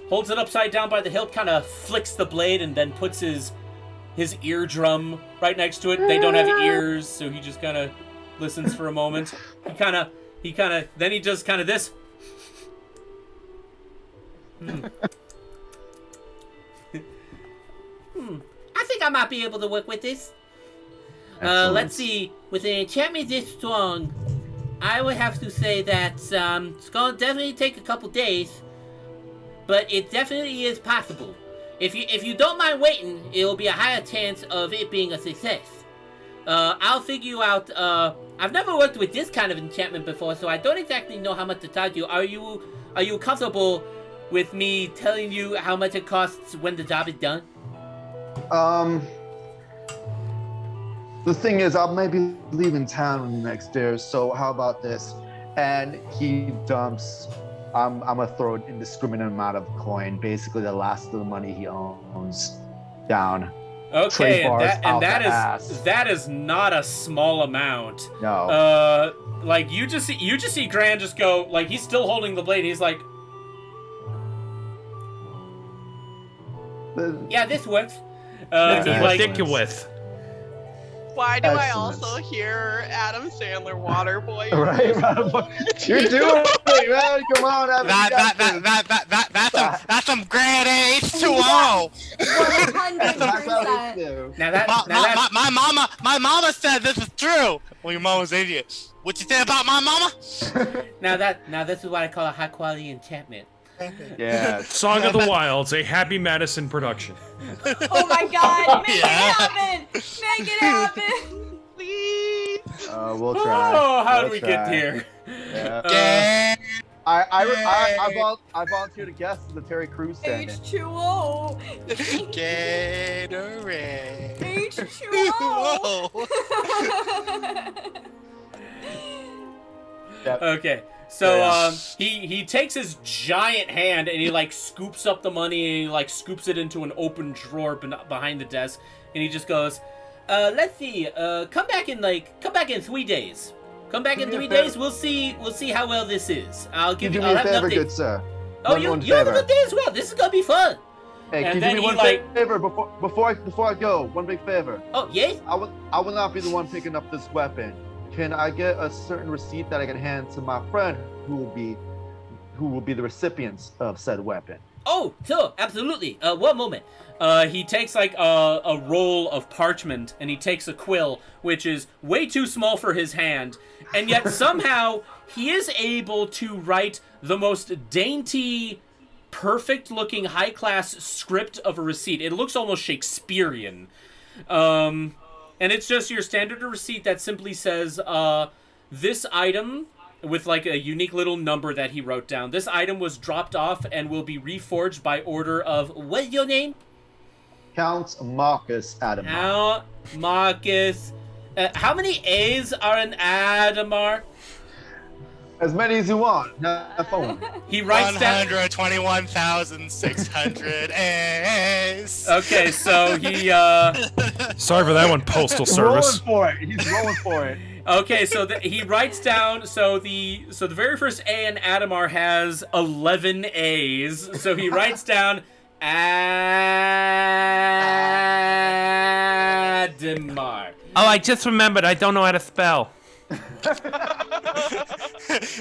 holds it upside down by the hilt, kind of flicks the blade, and then puts his eardrum right next to it. They don't have ears, so he just kind of listens for a moment. Then he does kind of this. I think I might be able to work with this. Let's see. With an enchantment this strong, I would have to say that it's gonna definitely take a couple days, but it definitely is possible. If you don't mind waiting, it'll be a higher chance of it being a success. I'll figure you out. I've never worked with this kind of enchantment before, so I don't exactly know how much to charge you. Are you comfortable with me telling you how much it costs when the job is done? The thing is, I'll maybe leaving town next year, so how about this? And he dumps I'm gonna throw an indiscriminate amount of coin, basically the last of the money he owns, down. Okay, and ass. that is not a small amount. No. Like you just see Gran just go, like he's still holding the blade. He's like, yeah, this works. Ridiculous. Why do I Excellent. also hear Adam Sandler Waterboy? Right, you're doing it, man. Come on, Evan. That's some grade H2O. 100%. My mama said this is true. Well, your mama's an idiot. What you say about my mama? Now this is what I call a high quality enchantment. Yeah. Song of the Wilds, a Happy Madison production. Oh my God! Make it happen! Make it happen! Please. We'll try. Oh, how We'll did we try. get here? Yeah. I volunteered to guess the Terry Crews stand. H2O. Gatorade. H2O. Yep. Okay, so he takes his giant hand and he like scoops up the money and he like scoops it into an open drawer behind the desk, and he just goes, let's see, come back in 3 days. Come back in 3 days. We'll see how well this is. I'll give you. Do me a favor, good sir. Oh, you have a good day as well. This is gonna be fun. Hey, And can then you do me he, one like- favor before I go? One big favor. Oh, yes? I will not be the one picking up this weapon. Can I get a certain receipt that I can hand to my friend who will be the recipients of said weapon? Oh, sure, absolutely. One moment. He takes like a roll of parchment and he takes a quill, which is way too small for his hand, and yet somehow he is able to write the most dainty, perfect-looking, high-class script of a receipt. It looks almost Shakespearean. And it's just your standard receipt that simply says, this item, with like a unique little number that he wrote down. This item was dropped off and will be reforged by order of, what's your name? Count Marcus Adamar. Count Marcus. How many A's are in Adamar? As many as you want. Have fun. He writes down 121,600 A's. Okay, so he Sorry for that one, Postal Service. He's rolling for it. Okay, so he writes down so the very first A in Adamar has 11 A's. So he writes down Adamar. Oh, I just remembered. I don't know how to spell.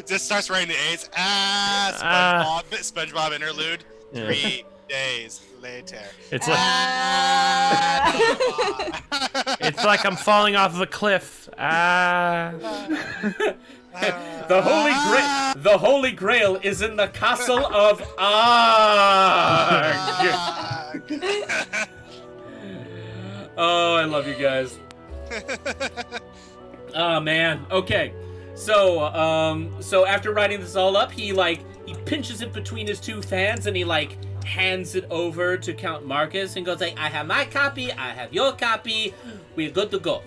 Just starts writing the A's. SpongeBob interlude. Yeah. 3 days later. It's like it's like I'm falling off of a cliff. The Holy Grail is in the castle of Arg. Oh, I love you guys. Oh man. Okay. So so after writing this all up, he pinches it between his two fans and he hands it over to Count Marcus and goes like, I have my copy, I have your copy, we're good to go.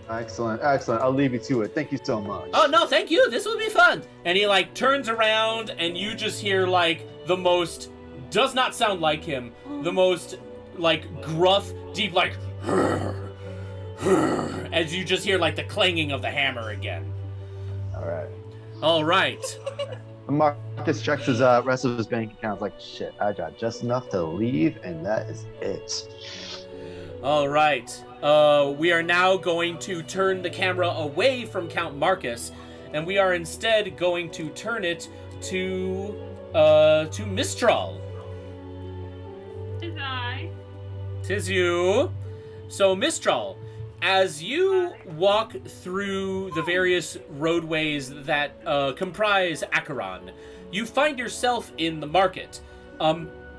Excellent, excellent. I'll leave you to it. Thank you so much. Oh no, thank you. This will be fun. And he turns around and you just hear the most, does not sound like him, the most gruff, deep as you just hear the clanging of the hammer again. All right. All right. Marcus checks his rest of his bank account. Like, shit, I got just enough to leave, and that is it. All right. We are now going to turn the camera away from Count Marcus, and we are instead going to turn it to Mistral. Tis I. Tis you. So Mistral, as you walk through the various roadways that comprise Acheron, you find yourself in the market.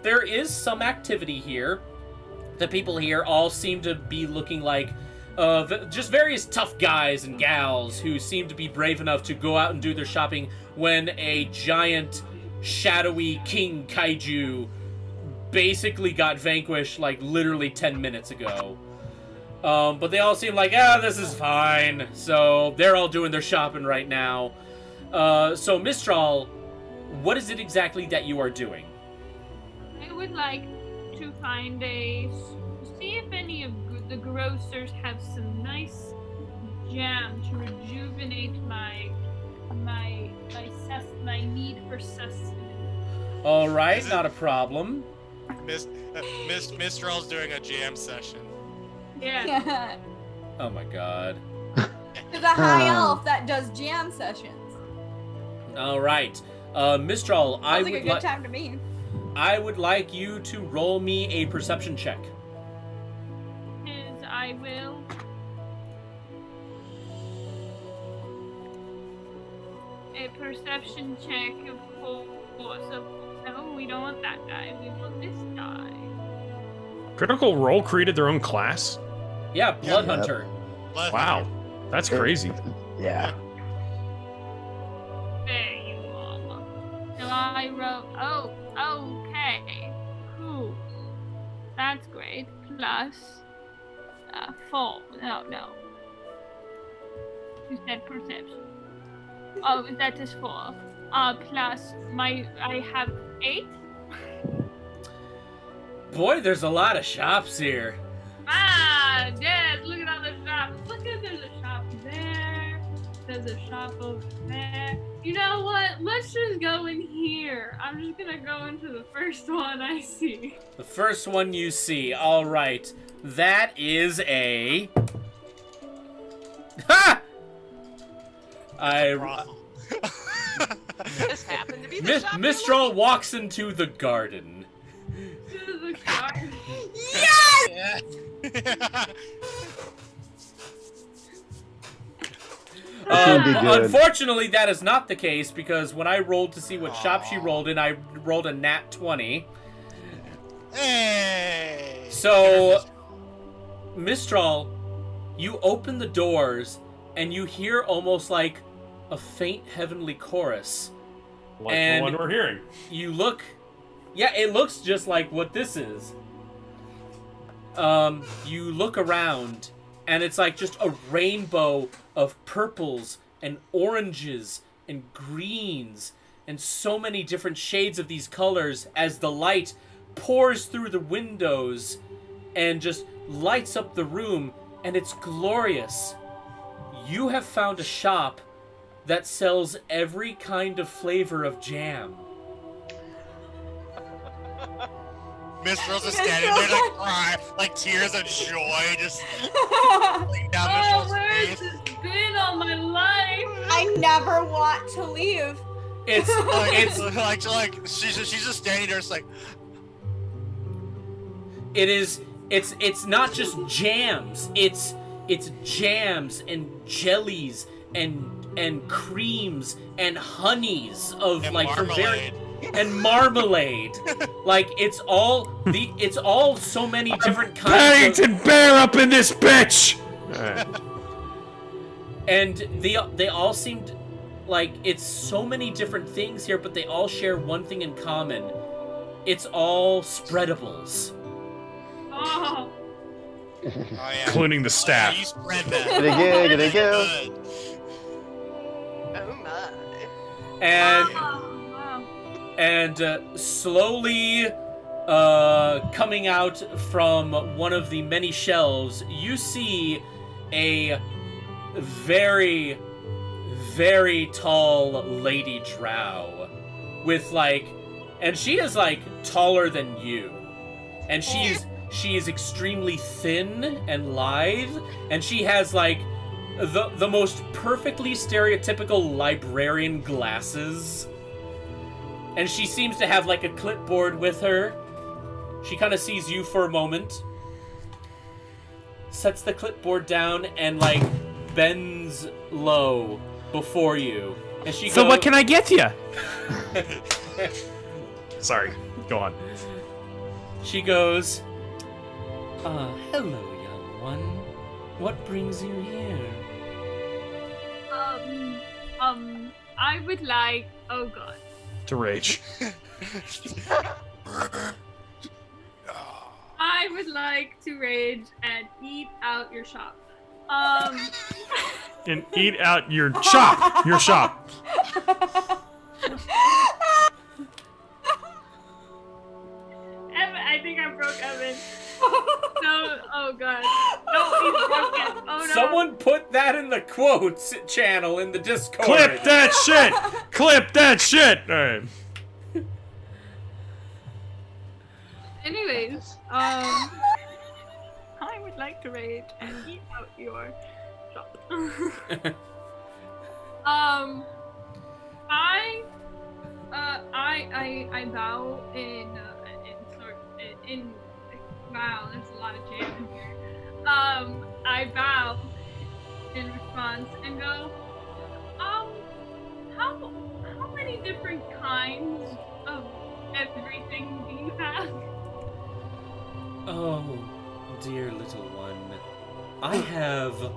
There is some activity here. The people here all seem to be looking like just various tough guys and gals who seem to be brave enough to go out and do their shopping when a giant, shadowy king kaiju basically got vanquished literally 10 minutes ago. But they all seem like, this is fine. So they're all doing their shopping right now. So Mistral, what is it exactly that you are doing? I would like to find see if any of the grocers have some nice jam to rejuvenate my need for sustenance. All right, not a problem. Mistral's doing a jam session. Yeah. Oh my god. There's a high elf that does jam sessions. All right, Mistral, Sounds like a good time to me. I would like you to roll me a perception check. I will. A perception check, of course. No, we don't want that guy. We want this guy. Critical Role created their own class? Yeah, Blood Hunter. Wow, that's crazy. Yeah. There you are. So I wrote. Oh, okay. Cool. That's great. Plus 4. No. You said perception. Oh, that is 4. Plus I have 8. Boy, there's a lot of shops here. Ah, yes, look at all the shops. Look at there's a shop there. There's a shop over there. You know what? Let's just go in here. I'm just gonna go into the first one I see. The first one you see. All right. That is a... Ha! This happened to be the shop. Mistral walks into the garden. Yes! Unfortunately, that is not the case because when I rolled to see what shop she rolled in, I rolled a nat 20. Hey! So, Mistral, you open the doors and you hear almost like a faint heavenly chorus. Like and the one we're hearing. You look... Yeah, it looks just like what this is. You look around, and it's like just a rainbow of purples and oranges and greens and so many different shades of these colors as the light pours through the windows and just lights up the room, and it's glorious. You have found a shop that sells every kind of flavor of jam. Mistral's just standing there like cry, like tears of joy just falling down Mistral's where's face. this been all my life? I never want to leave. It's like she's just standing there, it's like it's not just jams. It's jams and jellies and creams and honeys of and like marmalade. And marmalade. Like it's all so many different kinds. Paddington Bear up in this bitch. And they all seemed like it's so many different things here, but they all share one thing in common. It's all spreadables. Oh. Oh, yeah. Including the staff. You spread that. Get it go. Oh my. And slowly coming out from one of the many shelves, you see a very, very tall lady drow with and she is taller than you, and she is extremely thin and lithe, and she has the most perfectly stereotypical librarian glasses. And she seems to have a clipboard with her. She kind of sees you for a moment, sets the clipboard down, and bends low before you. And she So what can I get you? Sorry, go on. She goes, hello, young one. What brings you here? I would like... Oh, God. To rage. I would like to rage and eat out your shop. And eat out your shop. Your shop. No, oh god. No, he's broken. Oh no. Someone put that in the quotes channel in the Discord. Clip that shit! Clip that shit! Alright. Anyways, I would like to rate and eat out your shop. I bow in wow, there's a lot of jam in here. I bow in response and go, how many different kinds of everything do you have? Oh, dear little one. I have...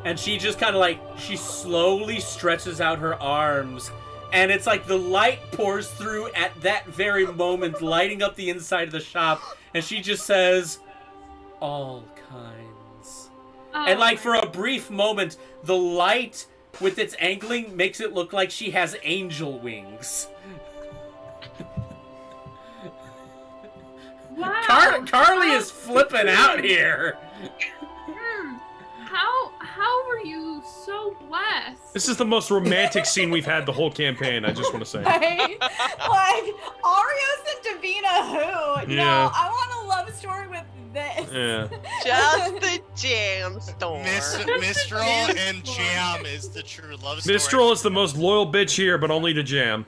And she just kind of like, she slowly stretches out her arms, and it's like the light pours through at that very moment, lighting up the inside of the shop, and she just says, all kinds. Oh. And like for a brief moment, the light with its angling makes it look like she has angel wings. Wow. Carly is flipping out here. How were you so blessed? This is the most romantic scene we've had the whole campaign, I just want to say. Right? Like, Arios and Davina who? Yeah. No, I want a love story with this. Yeah. Just the jam store. Mistral and Jam is the true love story. Mistral is the most loyal bitch here, but only to Jam.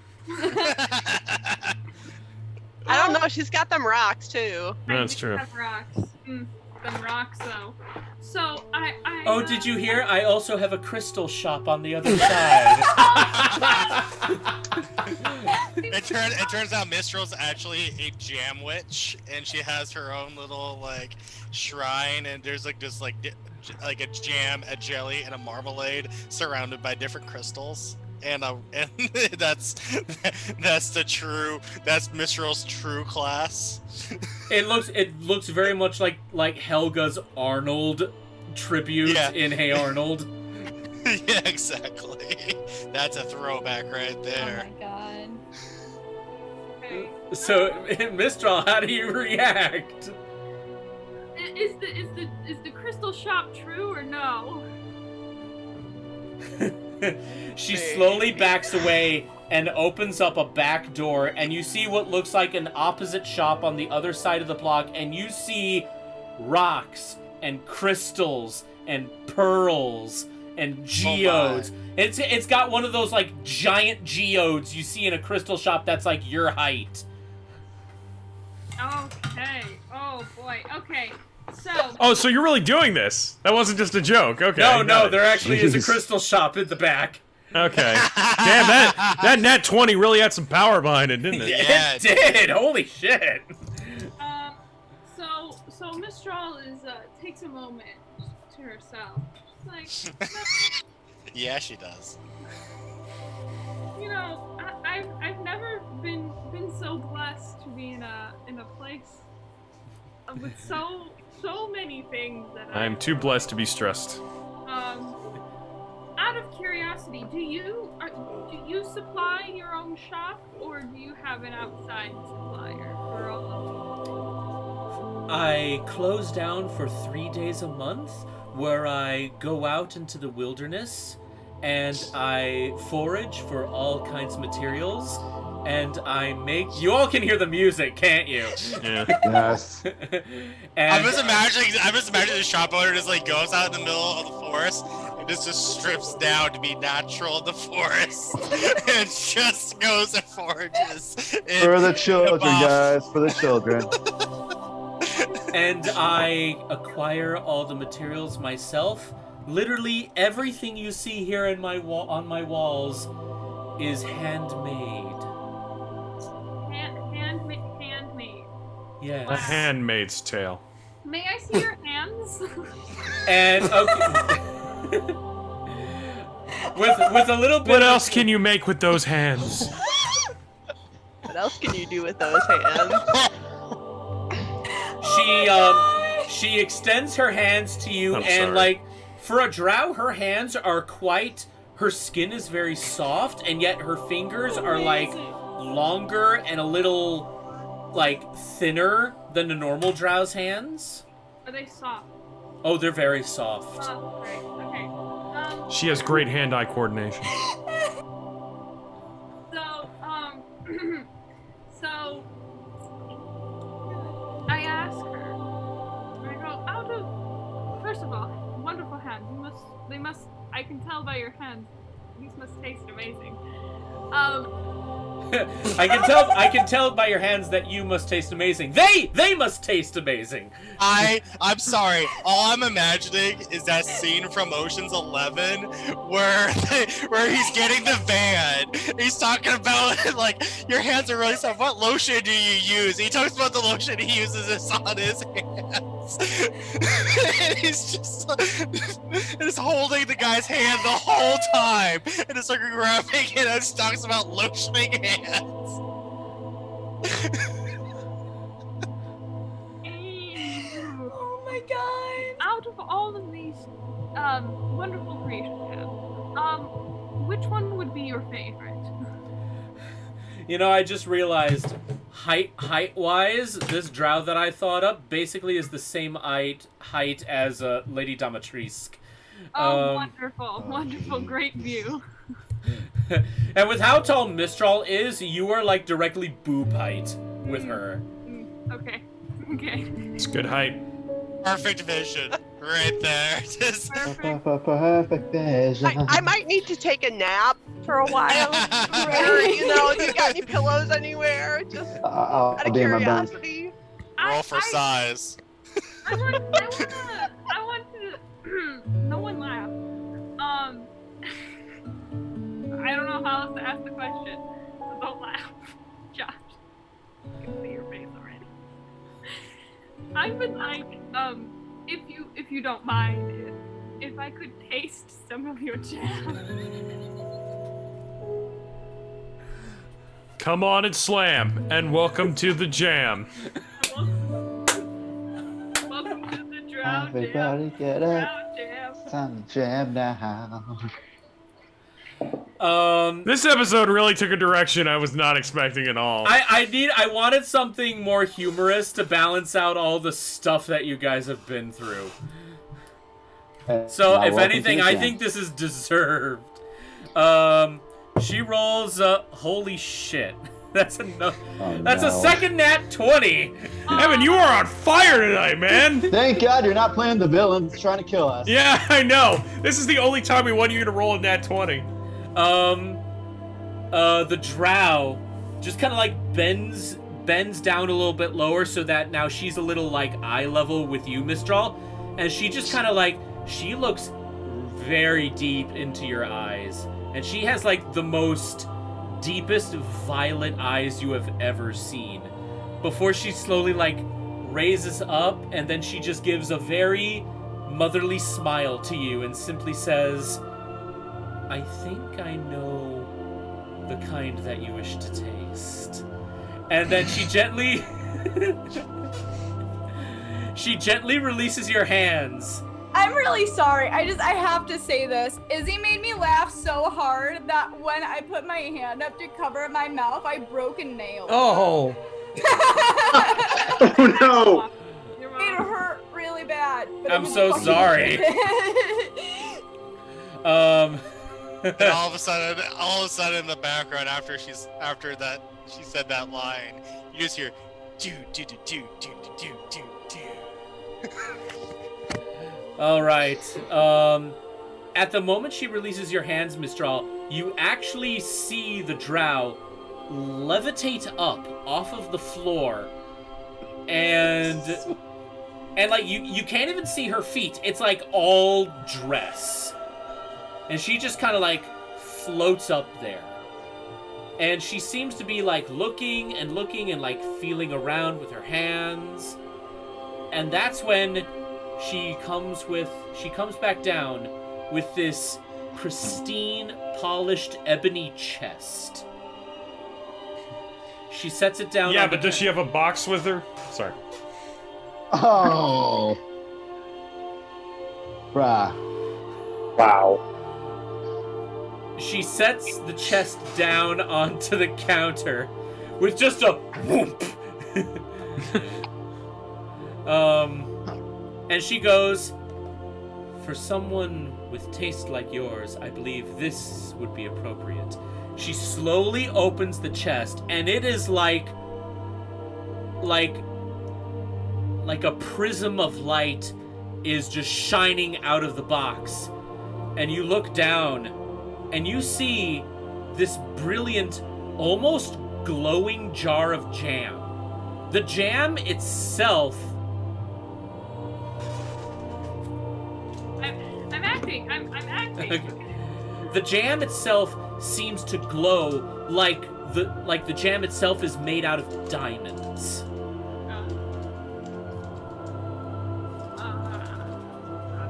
I don't know, she's got them rocks too. That's true. Have rocks. Them rocks though. So Oh, did you hear? I also have a crystal shop on the other side. It turns out Mistral's actually a jam witch, and she has her own little like shrine, and there's like just like a jam, a jelly, and a marmalade surrounded by different crystals. And that's Mistral's true class. It looks very much like Helga's Arnold tribute in Hey Arnold. Yeah, exactly. That's a throwback right there. Oh my god. Okay. So, Mistral, how do you react? Is the crystal shop true or no? She slowly backs away and opens up a back door, and you see what looks like an opposite shop on the other side of the block, and you see rocks and crystals and pearls and geodes. It's got one of those like giant geodes you see in a crystal shop that's like your height. Okay. Oh boy. Okay. So. Oh, so you're really doing this? That wasn't just a joke. Okay. No, there actually is a crystal shop in the back. Okay. Damn, that nat 20 really had some power behind it, didn't it? Yeah, it did. Holy shit. So Mistral takes a moment to herself. She's like, yeah, she does. You know, I've never been so blessed to be in a place with so many things that I'm too blessed to be stressed. Out of curiosity, do you supply your own shop, or do you have an outside supplier for all of them? I close down for 3 days a month, where I go out into the wilderness and I forage for all kinds of materials, and I make... You all can hear the music, can't you? Yeah. Yes. And I'm just imagining the shop owner just like goes out in the middle of the forest and just strips down to be natural in the forest and just goes and forages. For the children, guys. For the children. And I acquire all the materials myself. Literally everything you see here in on my walls is handmade. Handmade. Yes. A handmaid's tale. May I see your hands? And okay. with a little bit. What else can you make with those hands? What else can you do with those hands? She extends her hands to you, I'm and sorry. like for a drow, her hands are quite. Her skin is very soft, and yet her fingers are like longer and a little like thinner than a normal drow's hands. Are they soft? Oh, they're very soft. Oh, great. Okay. She has great hand-eye coordination. So, so I ask her. I go, first of all, wonderful hands. They must. I can tell by your hands. These must taste amazing. I can tell by your hands that you must taste amazing. They must taste amazing. I'm sorry. All I'm imagining is that scene from Ocean's 11 where he's getting the van. He's talking about like your hands are really soft. What lotion do you use? He talks about the lotion he uses on his hands. And he's just holding the guy's hand the whole time and just like grabbing it and just talks about lotioning hands. Oh my god! Out of all of these wonderful creations, which one would be your favorite? You know, I just realized, height-wise, this drow that I thought up basically is the same height as Lady Domitrisk. Oh, wonderful, great view. And with how tall Mistral is, you are like directly boob height with her. Okay. It's good height. Perfect vision, right there. Just Perfect vision. I might need to take a nap for a while. Or, do you got any pillows anywhere? Just out of curiosity. Roll for size. I want to. No one laugh. I don't know how else to ask the question. So don't laugh, Josh. I can see your face already. I would like, if you don't mind, if I could taste some of your jam. Come on and slam, and welcome to the jam. Welcome to the drow jam. Everybody get up. Time to jam now. This episode really took a direction I was not expecting at all. I wanted something more humorous to balance out all the stuff that you guys have been through. So, if anything, I think this is deserved. She rolls holy shit. That's a second nat 20. Evan, you are on fire tonight, man. Thank God you're not playing the villains trying to kill us. Yeah, I know. This is the only time we want you to roll a nat 20. The drow just kind of like bends down a little bit lower so that now she's a little like eye level with you, Mistral, and she just kind of like, she looks very deep into your eyes, and she has like the most deepest violet eyes you have ever seen, before she slowly like raises up, and then she just gives a very motherly smile to you and simply says, I think I know the kind that you wish to taste. And then she gently releases your hands. I'm really sorry. I have to say this. Izzy made me laugh so hard that when I put my hand up to cover my mouth, I broke a nail. Oh. Oh no. It hurt really bad. I'm so sorry. And all of a sudden in the background, after she said that line, you just hear do do do do do do do do. All right. At the moment she releases your hands, Mistral, you actually see the drow levitate up off of the floor, and like you can't even see her feet. It's like all dress. And she just kind of like floats up there. And she seems to be like looking and like feeling around with her hands. And that's when she comes back down with this pristine, polished ebony chest. She sets it down. Yeah, but does she have a box with her? Sorry. Oh. Bruh. Wow. She sets the chest down onto the counter with just a whoop. And she goes, "For someone with taste like yours, I believe this would be appropriate." She slowly opens the chest, and it is like a prism of light is just shining out of the box. And you look down, and you see this brilliant, almost glowing jar of jam. The jam itself... I'm acting. I'm acting. The jam itself seems to glow like the jam itself is made out of diamonds.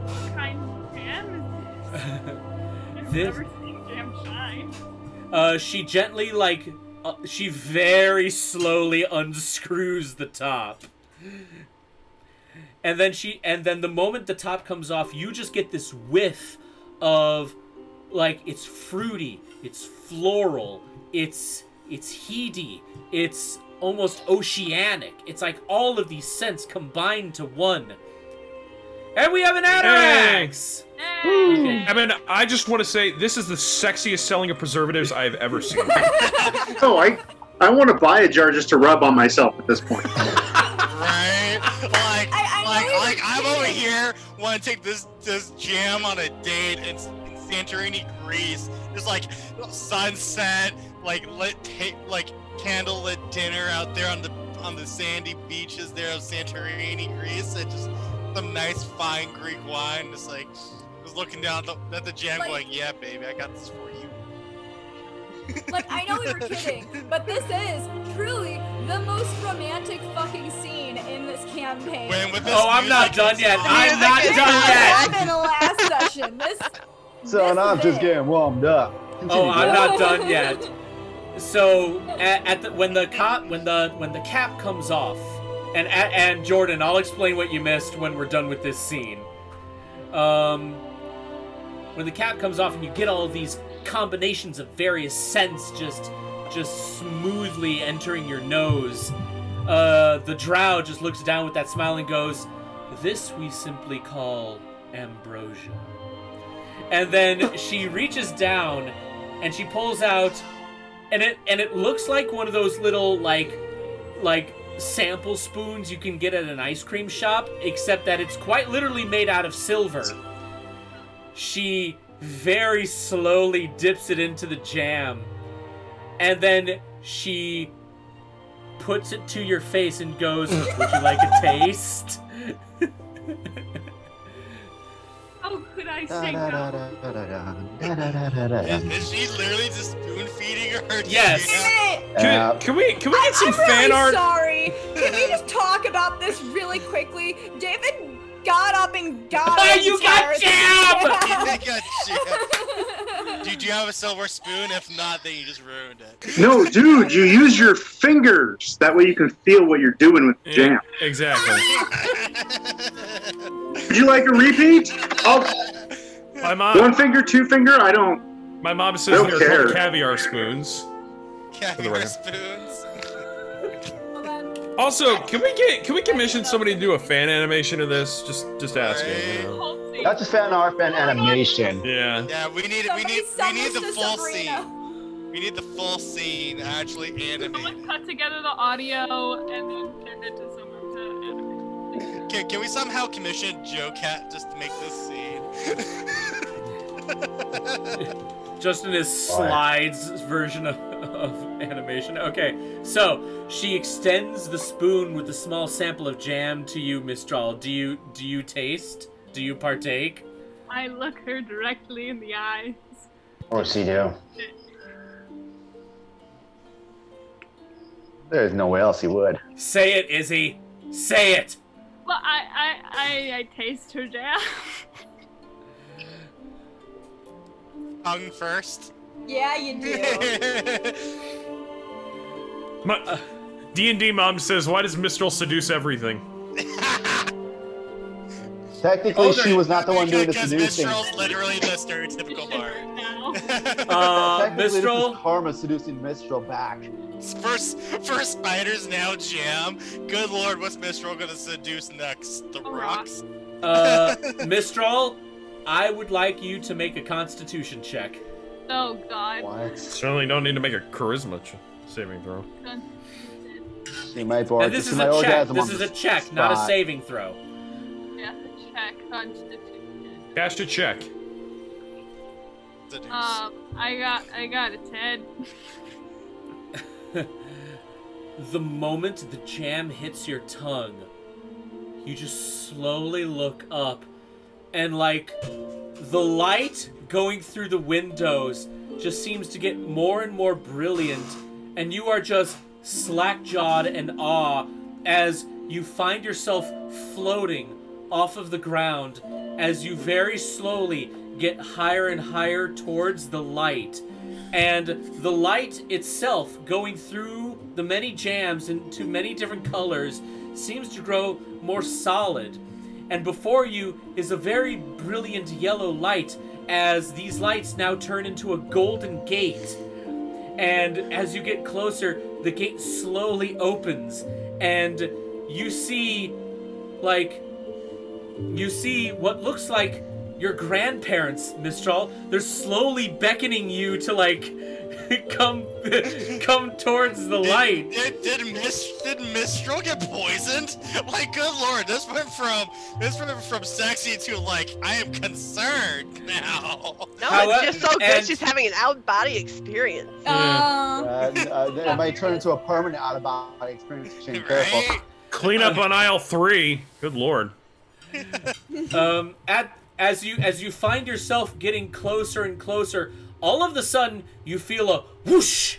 What kind of jam is this? I've This- never seen jam shine. She gently, she very slowly unscrews the top. And then the moment the top comes off, you just get this whiff of, it's fruity, it's floral, it's heady, it's almost oceanic. It's like all of these scents combined to one. And we have an Atarax! Okay. I mean, I just want to say, this is the sexiest selling of preservatives I've ever seen. Oh, I want to buy a jar just to rub on myself at this point. Right? Like I'm over here want to take this jam on a date in Santorini, Greece. There's like sunset, like candlelit dinner out there on the sandy beaches there of Santorini, Greece, and just some nice fine Greek wine. Just looking down at the jam, going, "Yeah, baby, I got this for you." Like, I know we were kidding, but this is truly the most romantic fucking scene in this campaign. I'm not done yet. I'm not done yet. In the last session. So I'm just getting warmed up. Oh, I'm not done yet. So when the cap comes off, and Jordan, I'll explain what you missed when we're done with this scene. When the cap comes off and you get all of these combinations of various scents just smoothly entering your nose, the drow just looks down with that smile and goes, "This we simply call ambrosia." And then she reaches down and she pulls out, and it looks like one of those little like sample spoons you can get at an ice cream shop, except that it's quite literally made out of silver. She very slowly dips it into the jam, and then she puts it to your face and goes, "Would you like a taste?" How could I say no? Is she literally just spoon feeding her? Yes. Can we get some fan art? Sorry. Can we just talk about this really quickly? David got up and got You got jam! You got jam. Do you have a silver spoon? If not, then you just ruined it. No, dude, you use your fingers. That way you can feel what you're doing with the jam. Exactly. Would you like a repeat? My mom. One finger, two finger. I don't. My mom says don't they're called care. caviar spoons. Caviar spoons. Also, can we commission somebody to do a fan animation of this? Just asking. You know? Not just fan art, fan animation. Yeah. Yeah, we need the full scene. We need the full scene actually animated. Someone cut together the audio and then send it to someone to animate. Can we somehow commission Joe Cat just to make this scene? Just in his slides version of animation. Okay, so she extends the spoon with a small sample of jam to you, Mistral. Do you taste? Do you partake? I look her directly in the eyes. Of course you do. There's no way else you would. Say it, Izzy. Say it. Well, I taste her jam. Tongue first. Yeah, you do. My D&D mom says, "Why does Mistral seduce everything?" Technically, she was not the one doing the Because seducing. Mistral's literally the stereotypical bard. Technically, Mistral? this is Karma seducing Mistral back. First spiders, now jam. Good lord, what's Mistral gonna seduce next? The rocks? Mistral, I would like you to make a Constitution check. Oh God. What? Certainly don't need to make a charisma saving throw. She might And this is a check. This is a check, not a saving throw. Yeah, check Constitution. Cast a check. I got a 10. The moment the jam hits your tongue, you just slowly look up, and like the light going through the windows just seems to get more and more brilliant, and you are just slack-jawed in awe as you find yourself floating off of the ground as you very slowly get higher and higher towards the light. And the light itself, going through the many jams into many different colors, seems to grow more solid. And before you is a very brilliant yellow light, as these lights now turn into a golden gate. And as you get closer, the gate slowly opens, and you see what looks like your grandparents, Mistral. They're slowly beckoning you to come towards the light. Did Mistral get poisoned? Like, good lord, this went from sexy to like, I am concerned now. No, it's just so good she's having an out-body experience. It might turn into a permanent out-of-body experience. Right? Careful. Clean up on aisle 3. Good lord. As you find yourself getting closer and closer, all of a sudden you feel a whoosh,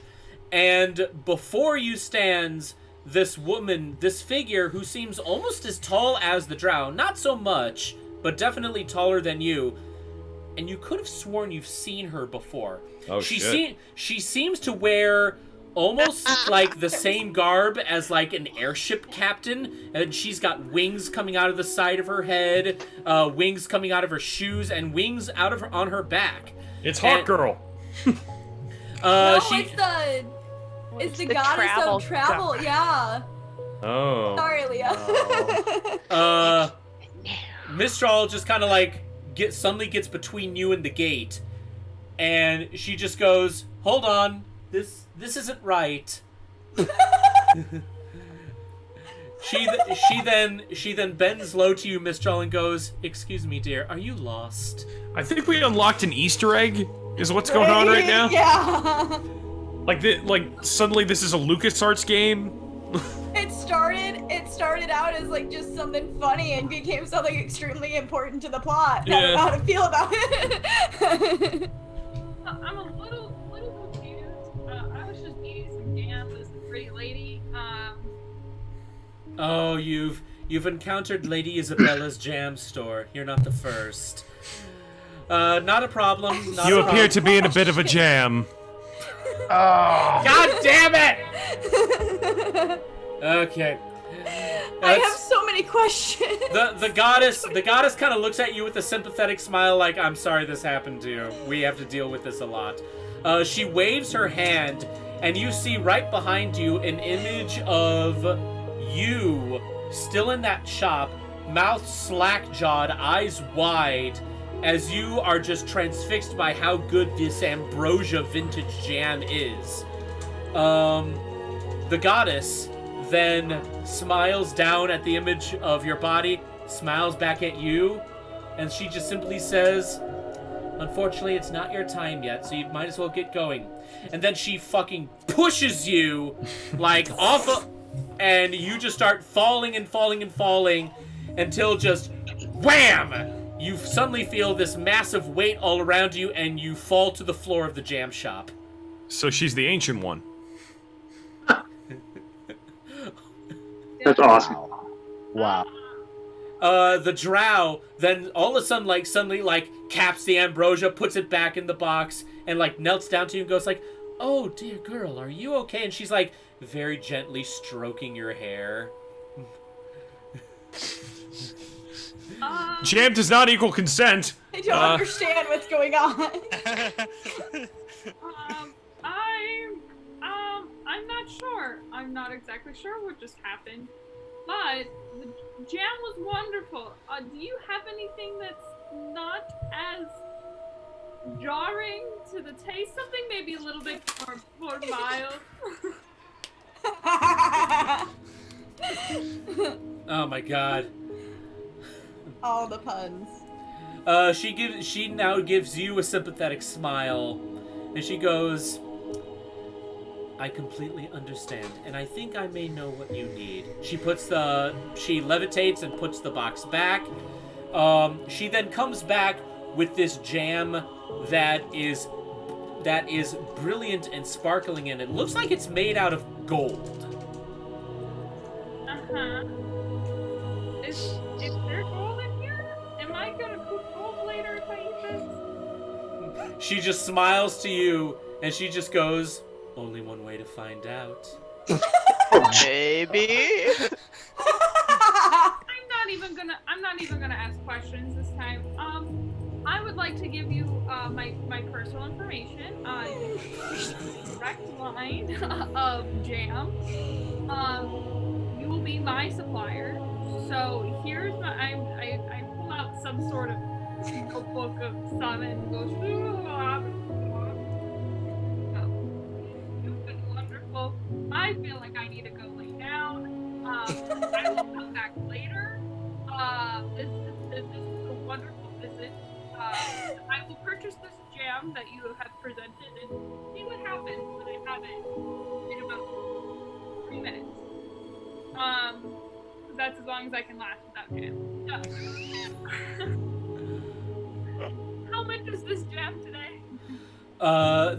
and before you stands this woman, this figure who seems almost as tall as the drow, not so much, but definitely taller than you, and you could have sworn you've seen her before. Oh, shit. She seems to wear almost like the same garb as like an airship captain, and she's got wings coming out of the side of her head, wings coming out of her shoes, and wings on her back. It's Hawk Girl. It's the goddess of travel. Yeah. Oh. Sorry, Leah. Mistral just kind of like suddenly gets between you and the gate, and she just goes, "Hold on, this isn't right." She then bends low to you, Mistral, and goes, "Excuse me, dear, are you lost?" I think we unlocked an Easter egg, is what's going on right now. Yeah. Like suddenly this is a LucasArts game. It started out as like just something funny and became something extremely important to the plot. I don't know how to feel about it. I'm a little confused. I was just eating some jam with a pretty lady. Oh, you've encountered Lady Isabella's jam store. You're not the first. Not a problem. You appear to be in a bit of a jam. Oh. God damn it! Okay. I have so many questions. The goddess kind of looks at you with a sympathetic smile, like, "I'm sorry this happened to you. We have to deal with this a lot." She waves her hand, and you see right behind you an image of you, still in that shop, mouth slack-jawed, eyes wide, as you are just transfixed by how good this ambrosia vintage jam is. The goddess then smiles down at the image of your body, smiles back at you, and she just simply says, "Unfortunately, it's not your time yet, so you might as well get going." And then she fucking pushes you, like, off of, and you just start falling and falling and falling until just wham! You suddenly feel this massive weight all around you, and you fall to the floor of the jam shop. So she's the ancient one. That's awesome. Wow. The drow then all of a sudden, suddenly caps the ambrosia, puts it back in the box, and knelt down to you and goes like, "Oh, dear girl, are you okay?" And she's like very gently stroking your hair. Jam does not equal consent. I don't understand what's going on. I'm not sure. I'm not exactly sure what just happened, but jam was wonderful. Do you have anything that's not as jarring to the taste? Something maybe a little bit more mild. Oh my god. All the puns. She now gives you a sympathetic smile, and she goes, I completely understand, and I think I may know what you need. She levitates and puts the box back. She then comes back with this jam that is brilliant and sparkling, and it looks like it's made out of gold. Uh-huh. Is there gold in here? Am I gonna poop gold later if I eat this? She just smiles to you, and she just goes, only one way to find out. Maybe. I'm not even gonna ask questions this time. I would like to give you my personal information. Direct line of jam. You will be my supplier. So here's my I pull out some sort of notebook of some and goes. You've been wonderful. I feel like I need to go lay down. I will come back later. This is a wonderful visit. I will purchase this jam that you have presented and see what happens when I have it in about 3 minutes. That's as long as I can last without jam. How much is this jam today?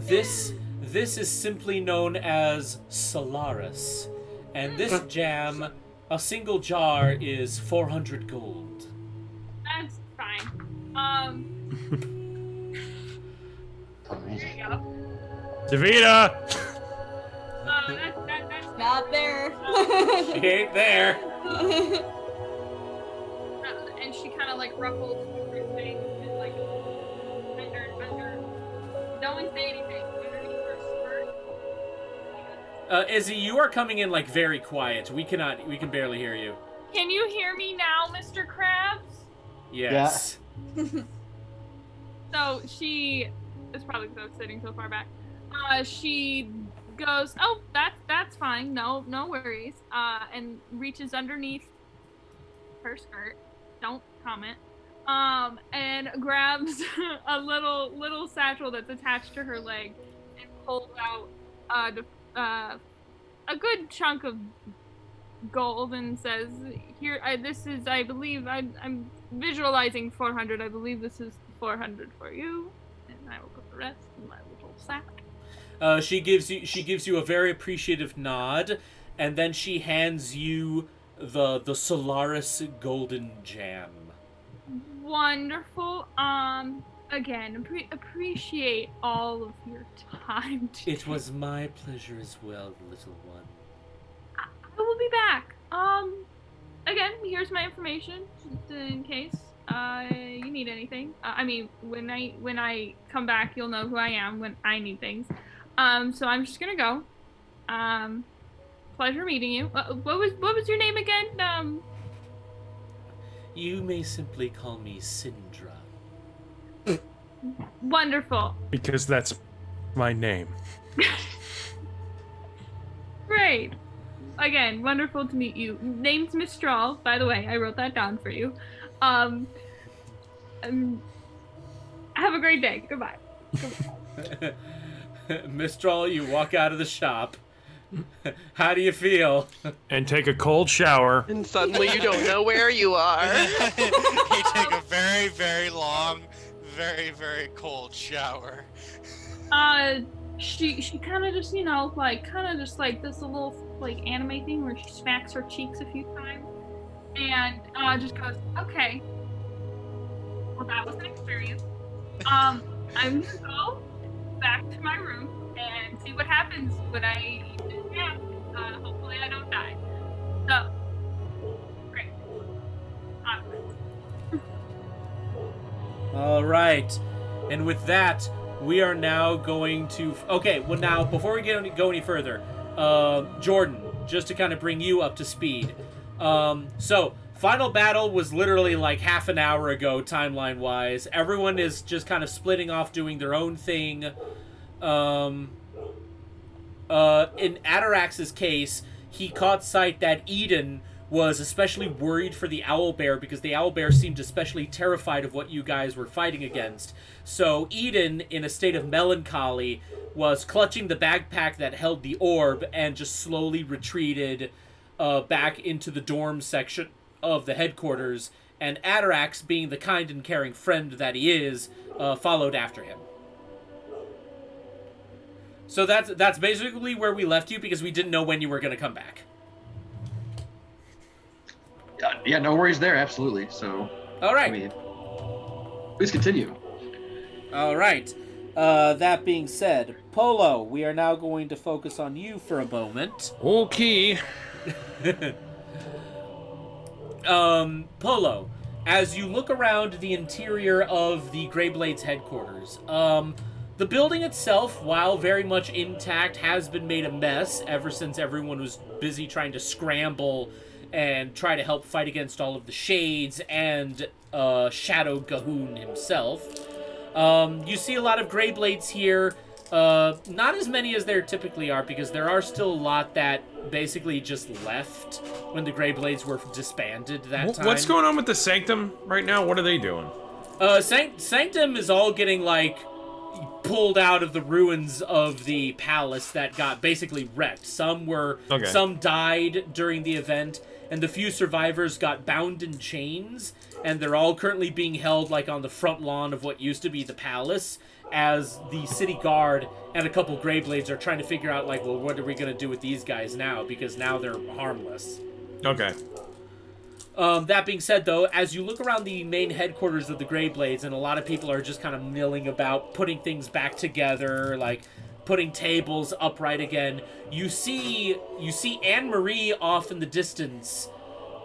This is simply known as Solaris, and this jam, a single jar is 400 gold. That's fine. There you go. Davida! That's not there. She ain't there. And she kind of like ruffles her things and like under. No one say anything. Underneath her skirt. Izzy, you are coming in like very quiet. We can barely hear you. Can you hear me now, Mr. Krabs? Yes. Yeah. So she, it's probably because I was sitting so far back. She goes, oh, that's fine. No worries. And reaches underneath her skirt. Don't comment. And grabs a little satchel that's attached to her leg and pulls out a good chunk of gold and says, "Here, this is. I believe I'm visualizing 400. I believe this is 400 for you, and I will put the rest in my little sack." She gives you a very appreciative nod, and then she hands you the Solaris Golden Jam. Wonderful. Again, appreciate all of your time. It was my pleasure as well, little one. I will be back. Again, here's my information in case you need anything. I mean, when I come back, you'll know who I am when I need things. So I'm just gonna go. Pleasure meeting you. What was your name again? You may simply call me Syndra. Wonderful. Because that's my name. Great. Again, wonderful to meet you. Name's Mistral, by the way. I wrote that down for you. Have a great day. Goodbye. Mistral, you walk out of the shop. How do you feel? And take a cold shower. And suddenly you don't know where you are. You take a very, very long, very, very cold shower. She kind of just, like this little like anime thing where she smacks her cheeks a few times and just goes, okay, well, that was an experience. I'm gonna go back to my room and see what happens when I eat this jam. Hopefully I don't die. So, great. All right, and with that, we are now going to. Okay, well now before we go any further, Jordan, just to kind of bring you up to speed. So Final battle was literally like half an hour ago, timeline-wise. Everyone is just kind of splitting off, doing their own thing. In Atarax's case, he caught sight that Eden was especially worried for the owlbear because the owlbear seemed especially terrified of what you guys were fighting against. So Eden, in a state of melancholy, was clutching the backpack that held the orb and just slowly retreated back into the dorm section of the headquarters, and Atarax, being the kind and caring friend that he is, followed after him. So that's basically where we left you because we didn't know when you were going to come back. Yeah, no worries there, absolutely. So, all right. I mean, please continue. All right. That being said, Polo, we are now going to focus on you for a moment. Okay. Polo, as you look around the interior of the Greyblade's headquarters, the building itself, while very much intact, has been made a mess ever since everyone was busy trying to scramble and try to help fight against all of the shades and Shadow Gahoon himself. You see a lot of Greyblades here. Not as many as there typically are, because there are still a lot that basically just left when the Greyblades were disbanded that time. What's going on with the Sanctum right now? What are they doing? Sanctum is all getting, like, pulled out of the ruins of the palace that got basically wrecked. Some died during the event, and the few survivors got bound in chains, and they're all currently being held, like, on the front lawn of what used to be the palace, as the city guard and a couple Greyblades are trying to figure out, like, well, what are we going to do with these guys now? Because now they're harmless. Okay. That being said, though, as you look around the main headquarters of the Greyblades, and a lot of people are just kind of milling about, putting things back together, like putting tables upright again, you see Anne-Marie off in the distance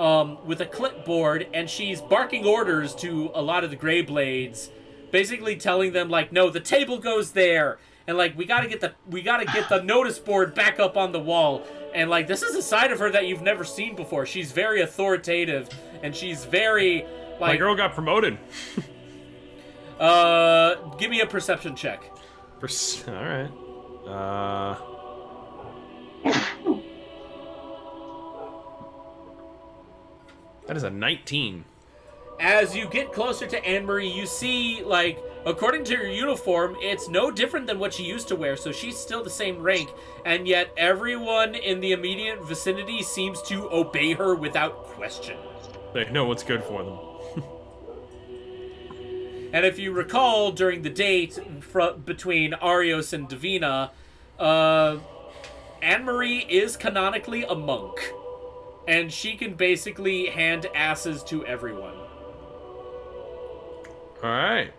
with a clipboard, and she's barking orders to a lot of the Greyblades, basically telling them, like, no, the table goes there, and, like, we gotta get the notice board back up on the wall. And, like, this is a side of her that you've never seen before. She's very authoritative, and she's very, like... My girl got promoted. Give me a perception check. Alright. That is a 19. As you get closer to Anne-Marie, you see, like, according to her uniform, it's no different than what she used to wear, so she's still the same rank, and yet everyone in the immediate vicinity seems to obey her without question. They know what's good for them. And if you recall, during the date between Arios and Davina, Anne-Marie is canonically a monk, and she can basically hand asses to everyone. Alright.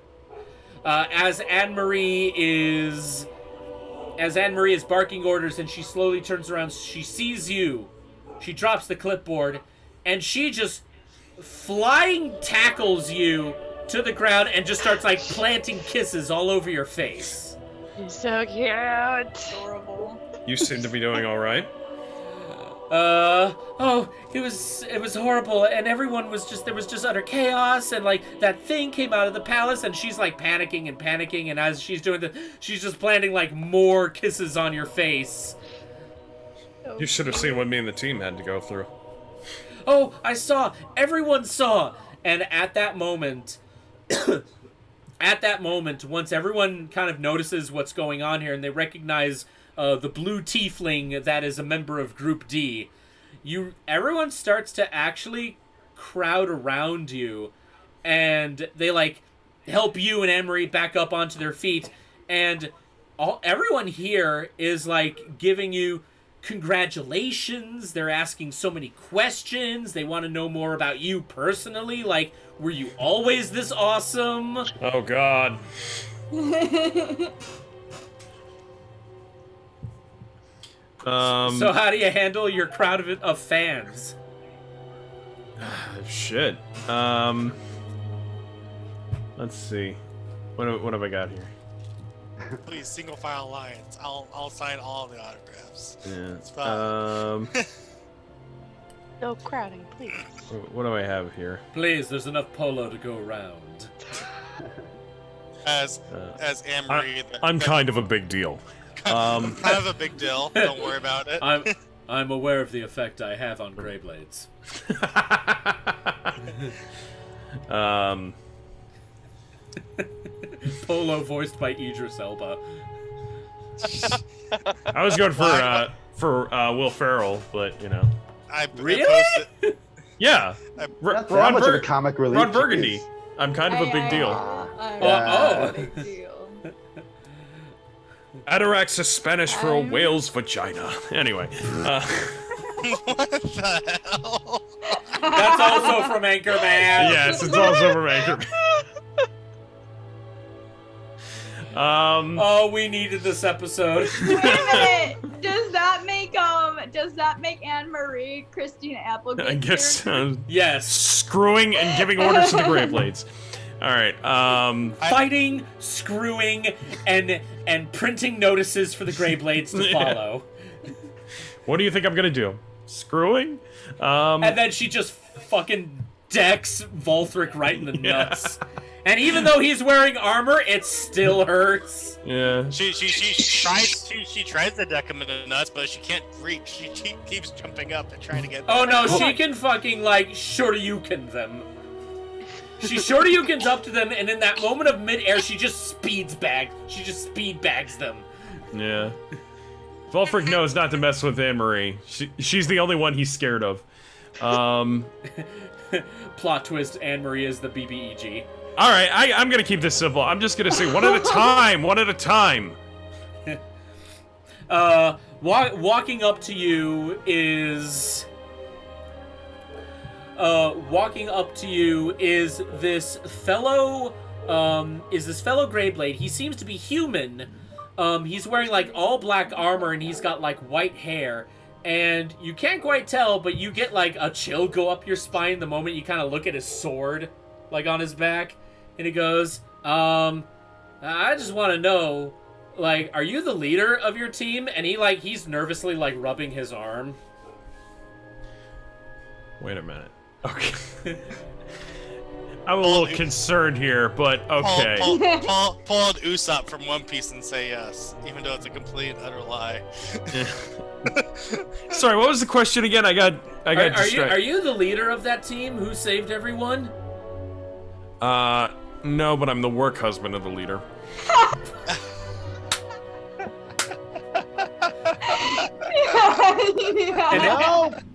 As Anne-Marie is barking orders, and she slowly turns around, she sees you. She drops the clipboard, and she just flying tackles you to the ground and just starts, like, planting kisses all over your face. You're so cute. Adorable. You seem to be doing alright. Oh, it was horrible, and everyone was just, there was just utter chaos, and, like, that thing came out of the palace, and she's, like, panicking, and as she's doing she's just planting, like, more kisses on your face. You should have seen what me and the team had to go through. Oh, I saw! Everyone saw! And at that moment, once everyone kind of notices what's going on here, and they recognize the blue tiefling that is a member of Group D, everyone starts to actually crowd around you, and they, like, help you and Anne-Marie back up onto their feet, and everyone here is, like, giving you congratulations. They're asking so many questions. They want to know more about you personally. Like, were you always this awesome? Oh, God. So how do you handle your crowd of fans? Shit. Let's see. What have I got here? Please, single file lines. I'll sign all the autographs. Yeah. It's fine. No crowding, please. What do I have here? Please, there's enough polo to go around. As Anne-Marie... I'm kind of a big deal. Kind of a big deal. Don't worry about it. I'm aware of the effect I have on Greyblades. Polo voiced by Idris Elba. I was going for Will Ferrell, but you know. Really? Yeah. Not that much of a comic relief. Ron Burgundy. I'm kind of a big deal. Big deal. Atarax is Spanish for a whale's vagina. Anyway. What the hell? That's also from Anchorman. Yes, it's also from Anchorman. Oh, we needed this episode. Wait a minute. Does that make Anne-Marie Christina Applegate? I guess yes. Screwing and giving orders to the Greyblades. All right. Fighting, screwing, and printing notices for the Greyblades to follow. What do you think I'm gonna do? Screwing? And then she just fucking decks Volthric right in the nuts. And even though he's wearing armor, it still hurts. Yeah. She tries to deck him in the nuts, but she can't reach. She keeps jumping up and trying to get. Oh no, she can fucking like Shoryuken them. She Shoryukens up to them, and in that moment of midair, she just speed bags them. Yeah. Volfric knows not to mess with Anne-Marie. She's the only one he's scared of. Plot twist: Anne-Marie is the BBEG. All right, I'm gonna keep this simple. I'm just gonna say one at a time. One at a time. Walking up to you is. Walking up to you is this fellow Greyblade. He seems to be human. He's wearing like all black armor and he's got like white hair. And you can't quite tell, but you get like a chill go up your spine the moment you kind of look at his sword, like on his back. And he goes, I just want to know, like, are you the leader of your team? And he's nervously like rubbing his arm. Wait a minute. Okay. I'm a little concerned here, but okay. Pull an Usopp from One Piece and say yes, even though it's a complete and utter lie. Sorry, what was the question again? I got distracted. Are you the leader of that team who saved everyone? No, but I'm the work husband of the leader.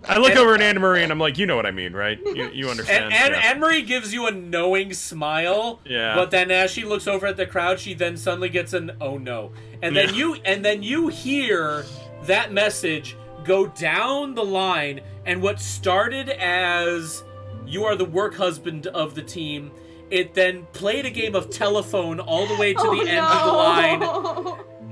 I look over at Anne-Marie and I'm like, you know what I mean, right? You understand. And Anne-Marie gives you a knowing smile. Yeah. But then as she looks over at the crowd, she then suddenly gets an oh no. And then you hear that message go down the line, and what started as you are the work husband of the team, it then played a game of telephone all the way to the end of the line.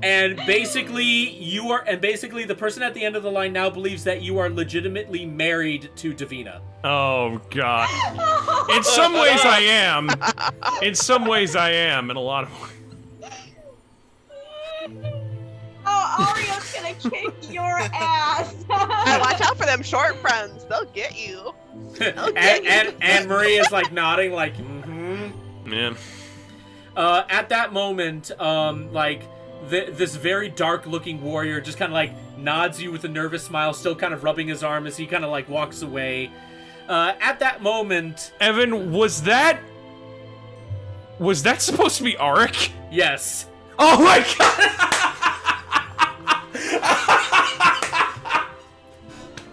And basically the person at the end of the line now believes that you are legitimately married to Davina. Oh god. In some ways I am. In some ways I am. In a lot of ways. Oh, Ario's gonna kick your ass. Watch out for them short friends. They'll get you. Anne-Marie is like nodding like, mm-hmm. Man. At that moment, this very dark-looking warrior just kind of like nods you with a nervous smile, still kind of rubbing his arm as he kind of like walks away. At that moment, Evan, was that supposed to be Arik? Yes. Oh my god!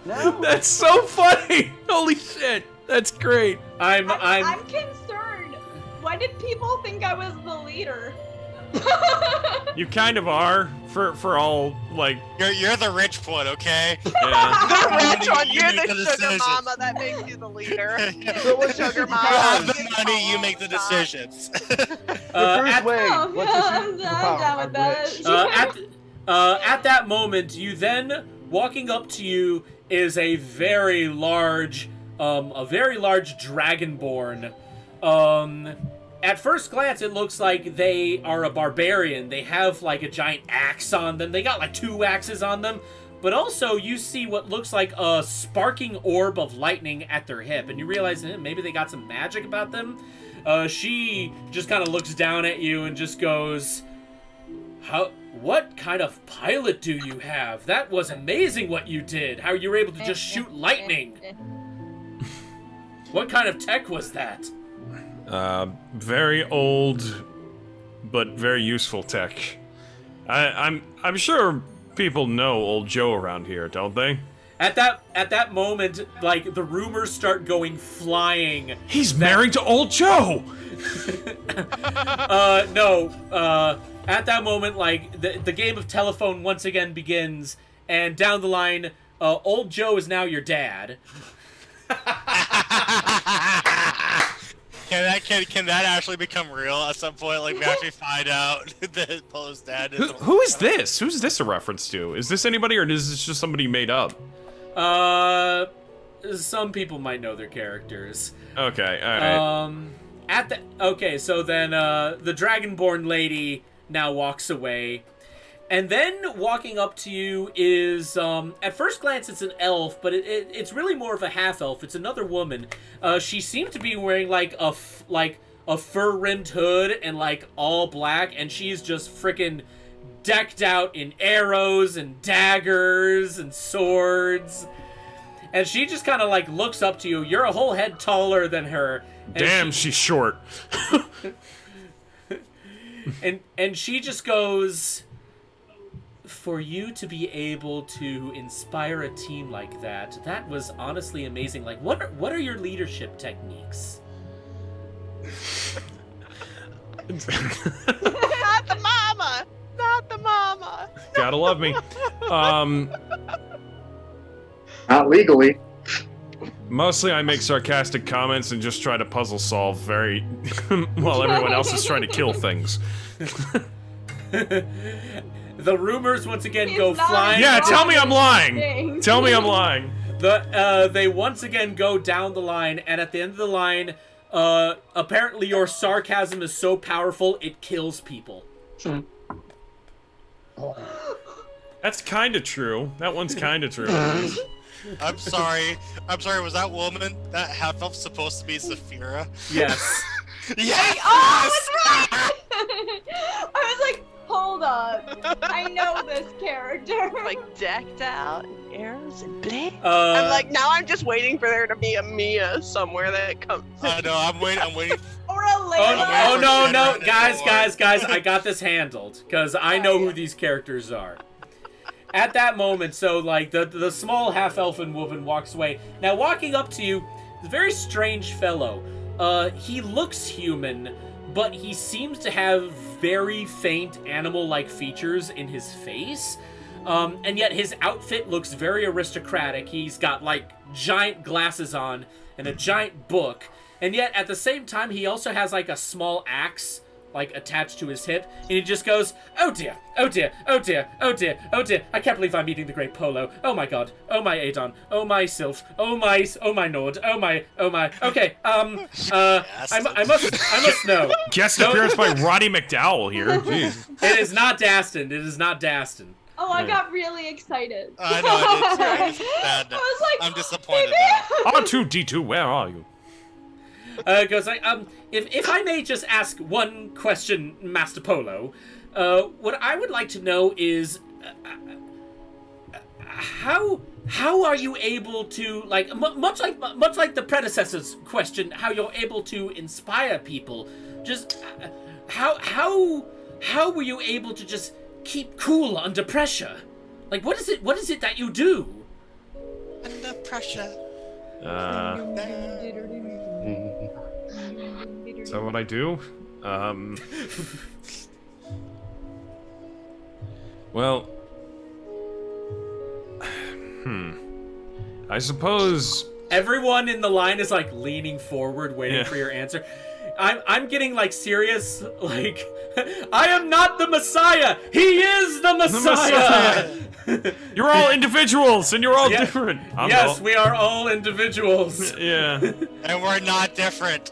No. That's so funny! Holy shit! That's great. I'm concerned. Why did people think I was the leader? You kind of are, for all, like... You're the rich one, okay? Yeah. The rich one, you're the sugar mama that makes you the leader. The sugar mama. You have the money, you make the decisions. I'm done with that. At that moment, you then, walking up to you, is a very large dragonborn. At first glance, it looks like they are a barbarian. They have like a giant axe on them. They got like 2 axes on them. but also you see what looks like a sparking orb of lightning at their hip, and you realize maybe they got some magic about them. She just kind of looks down at you and just goes, what kind of pilot do you have? That was amazing what you did. How you were able to just shoot lightning. What kind of tech was that? Very old, but very useful tech. I'm sure people know Old Joe around here, don't they? At that moment, like, the rumors start going flying. He's married to Old Joe! No. At that moment, like, the game of telephone once again begins, and down the line, Old Joe is now your dad. Can that actually become real at some point? Like, we actually find out that Polo's dad is... Who is this? Who's this a reference to? Is this anybody, or is this just somebody made up? Some people might know their characters. Okay, alright. Okay, so then, the Dragonborn lady now walks away. And then walking up to you is, at first glance it's an elf, but it's really more of a half-elf. It's another woman. She seems to be wearing, like, a fur-rimmed hood and, like, all black, and she's just frickin' decked out in arrows and daggers and swords. And she just kind of, like, looks up to you. You're a whole head taller than her. Damn, she's short. and she just goes... For you to be able to inspire a team like that was honestly amazing. Like, what are your leadership techniques? Not the mama! Not the mama! Gotta love me. Not legally. Mostly I make sarcastic comments and just try to puzzle solve very... while everyone else is trying to kill things. The rumors once again go flying. Yeah, tell me I'm lying. Tell me I'm lying. They once again go down the line, and at the end of the line, apparently your sarcasm is so powerful it kills people. That's kind of true. That one's kind of true. I'm sorry. Was that woman, that half elf, supposed to be Saphira? Yes. Yes. Oh, that's right. I was like, hold on. I know this character. Like decked out in arrows and blades. I'm like, now I'm just waiting for there to be a Mia somewhere that comes. I know. I'm waiting. Or a Layla. Oh no, guys! I got this handled because I know who these characters are. At that moment, so like the small half-elfin woman walks away. Now walking up to you, is a very strange fellow. He looks human, but he seems to have very faint animal-like features in his face. And yet his outfit looks very aristocratic. He's got, like, giant glasses on and a giant book. And yet, at the same time, he also has, like, a small axe, like, attached to his hip. And he just goes, oh dear, oh dear, oh dear, oh dear, oh dear. I can't believe I'm meeting the great Polo. Oh my god, oh my Adon, oh my Sylph, oh my Nord, oh my. Okay, I must know. Guest appearance by Roddy McDowell here. Jeez. It is not Daston. It is not Daston. Oh, I got really excited. I know, I did too. I was like, I'm disappointed R2-D2, where are you? Goes like, if I may just ask one question, Master Polo, what I would like to know is, how are you able to, like, much like the predecessor's question, how you're able to inspire people? Just how were you able to just keep cool under pressure? Like, what is it that you do? Under pressure. Is that what I do? Well, I suppose everyone in the line is like leaning forward, waiting for your answer. I'm getting like serious, like, I am not the Messiah. He is the Messiah. You're all individuals, and you're all different. Yes, we are all individuals. Yeah. And we're not different.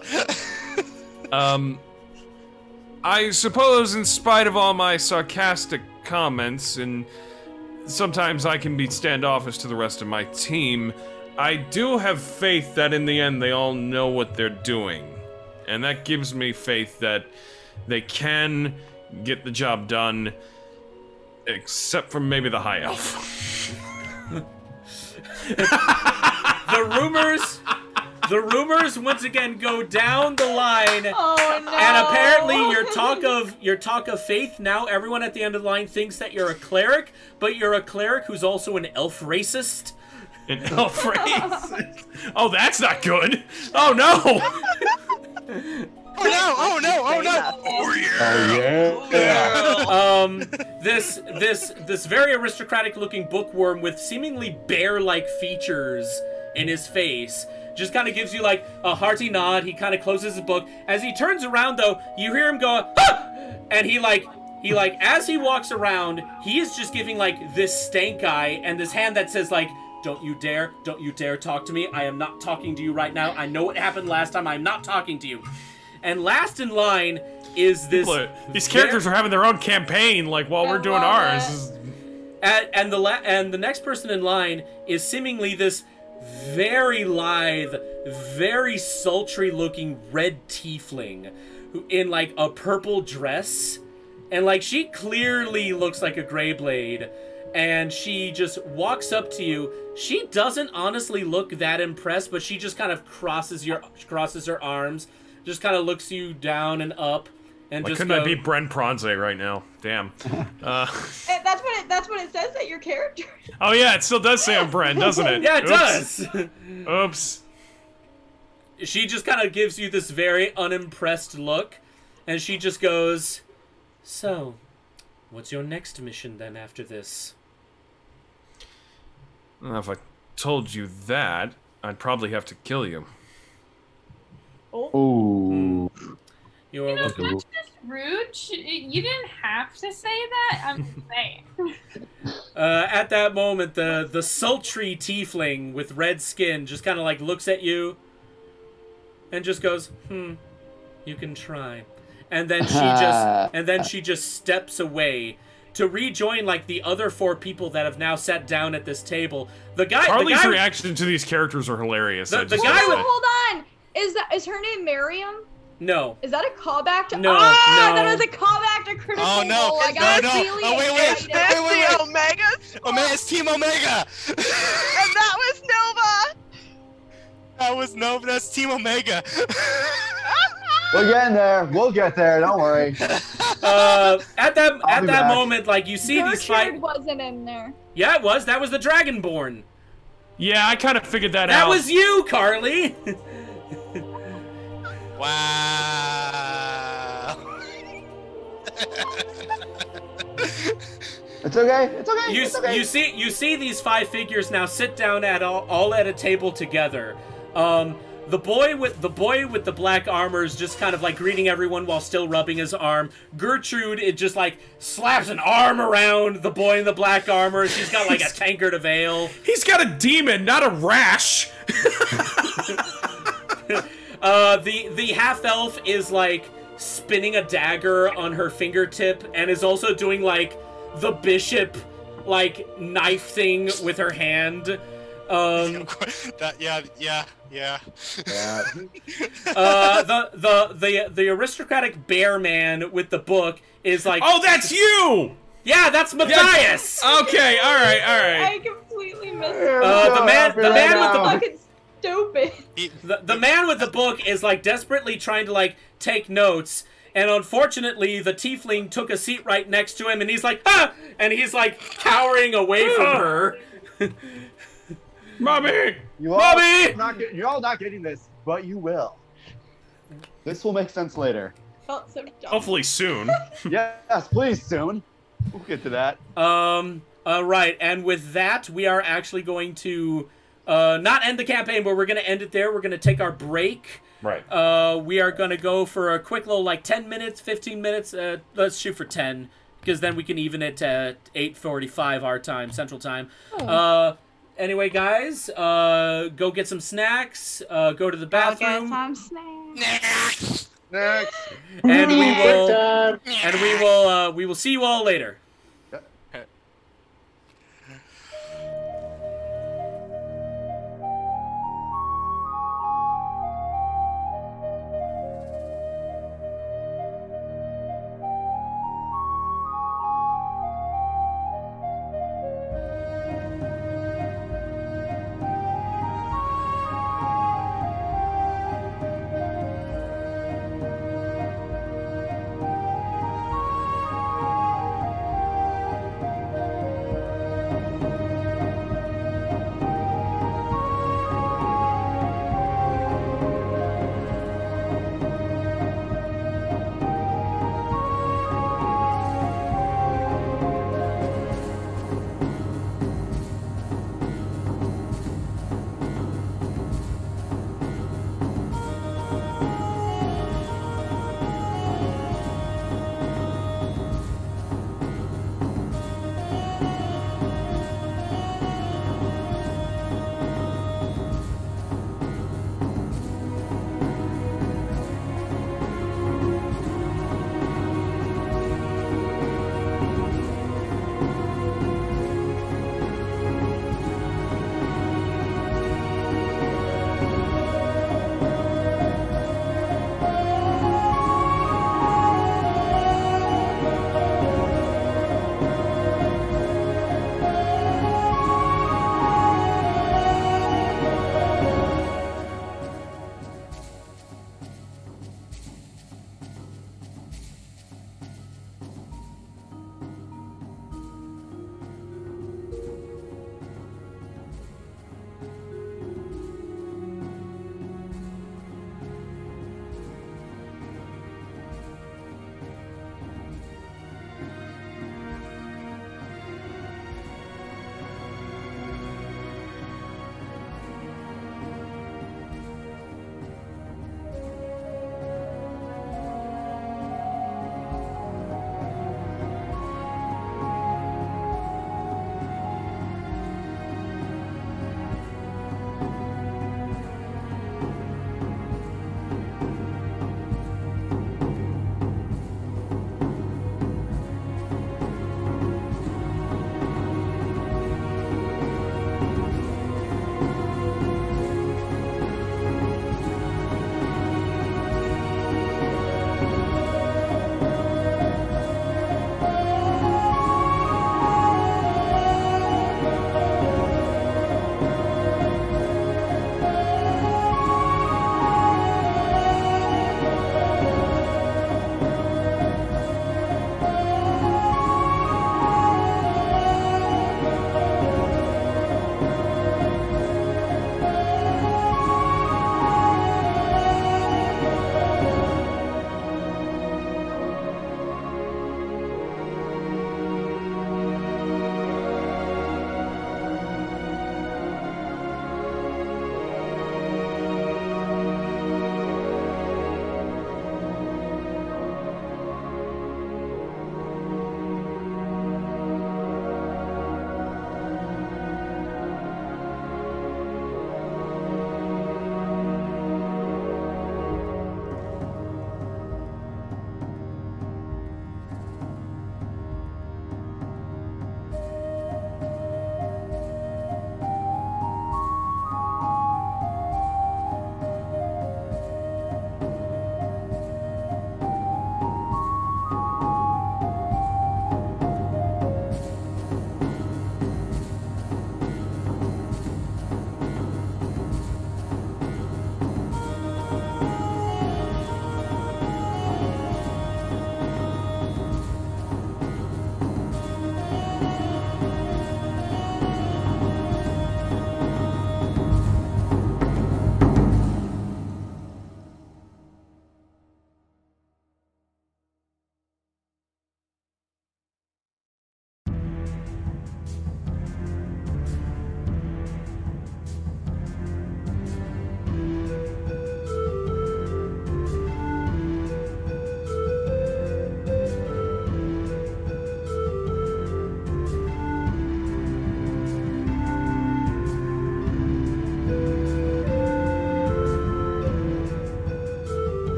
I suppose in spite of all my sarcastic comments and sometimes I can be standoffish to the rest of my team, I do have faith that in the end they all know what they're doing. And that gives me faith that they can get the job done, except for maybe the High Elf. The rumors once again go down the line. Oh no! And apparently your talk of faith, now everyone at the end of the line thinks that you're a cleric, but you're a cleric who's also an elf racist. An elf racist? Oh, that's not good. Oh no! Oh no! Oh no! Oh no! Oh yeah. This very aristocratic looking bookworm with seemingly bear-like features in his face just kind of gives you like a hearty nod. He kind of closes his book. As he turns around though, you hear him go, "Ah!" And he as he walks around, he is just giving like this stank eye and this hand that says like, don't you dare talk to me. I am not talking to you right now. I know what happened last time. I'm not talking to you. And last in line is this... These characters are having their own campaign, like, while we're doing ours. And the next person in line is seemingly this very lithe, very sultry-looking red tiefling who in, like, a purple dress. And, like, she clearly looks like a Greyblade. And she just walks up to you. She doesn't honestly look that impressed, but she just kind of crosses her arms, just kind of looks you down and up, and Why just couldn't I be Bren Pronze right now? Damn. That's what it says that your character. Oh yeah, it still does say I'm Bren, doesn't it? Yeah, it does. Oops. She just kind of gives you this very unimpressed look, and she just goes, "So, what's your next mission then after this?" Well, if I told you that, I'd probably have to kill you. Oh. You are That's just rude. You didn't have to say that. I'm saying. At that moment, the sultry tiefling with red skin just kind of like looks at you and just goes, "You can try," and then she just steps away to rejoin like the other 4 people that have now sat down at this table. Charlie's reaction to these characters are hilarious. The guy Hold on. Is her name Miriam? No. Is that a callback to? No, no. That was a callback to Critical Oh no! Role. I got no! really Oh wait! excited. The Omega? Omega, it's Team Omega. And that was Nova. That was Nova. That's Team Omega. We're getting there. We'll get there. Don't worry. At that moment, like you see these Gertrude wasn't in there. Yeah, it was. That was the Dragonborn. Yeah, I kind of figured that out. That was you, Carly. Wow. It's okay. It's okay. You it's okay. you see these 5 figures now sit down at all at a table together. The boy with the black armor is just kind of like greeting everyone while still rubbing his arm. Gertrude, it just like slaps an arm around the boy in the black armor. She's got like a tankard of ale. He's got a demon, not a rash. The half elf is like spinning a dagger on her fingertip and is also doing like the bishop like knife thing with her hand. The aristocratic bear man with the book is like, oh, that's you. Yeah, that's Matthias. Okay, all right. I completely missed it. The man with the fucking stupid. The man with the book is like desperately trying to like take notes, and unfortunately the tiefling took a seat right next to him, and he's like, ah, and he's like cowering away from her. Mommy! Mommy! You're all not getting this, but you will. This will make sense later. Felt so dumb. Hopefully soon. Yes, please soon. We'll get to that. Right, and with that, we are actually going to not end the campaign, but we're going to end it there. We're going to take our break. Right. We are going to go for a quick little, like, 10 minutes, 15 minutes. Let's shoot for 10, because then we can even it to 8:45 our time, Central Time. Oh. Anyway, guys, go get some snacks. Go to the bathroom. Go get some snacks. And we will see you all later.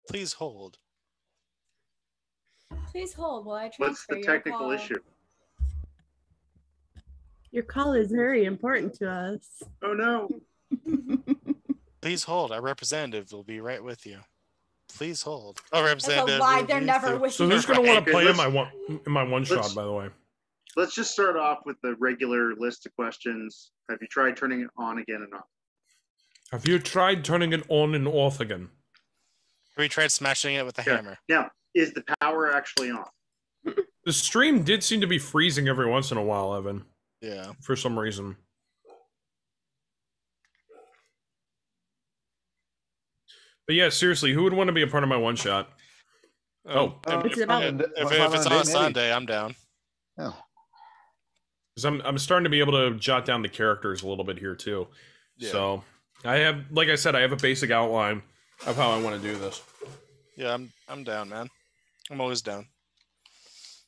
Please hold. Please hold while I transfer What's the your technical call. issue? Your call is very important to us. Oh no. Please hold. Our representative will be right with you. Please hold. Our That's a representative. lie. will They're be never with with So you. who's gonna want to play let's- in my one shot? let's- By the way, Let's just start off with the regular list of questions. Have you tried turning it on again and off? have you tried turning it on and off again? We tried smashing it with a hammer. Now, is the power actually on? The stream did seem to be freezing every once in a while, Evan. Yeah. For some reason. But yeah, seriously, who would want to be a part of my one shot? If it's on a Sunday, I'm down. Oh. Because I'm starting to be able to jot down the characters a little bit here too. Yeah. So I have, like I said, I have a basic outline of how I want to do this. Yeah, I'm down, man. I'm always down.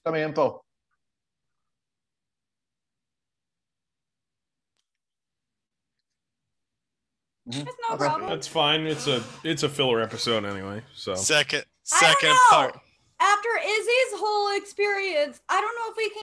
Tell me info. There's no problem. That's fine. It's a filler episode anyway. So Second I don't know. part. After Izzy's whole experience, I don't know if we can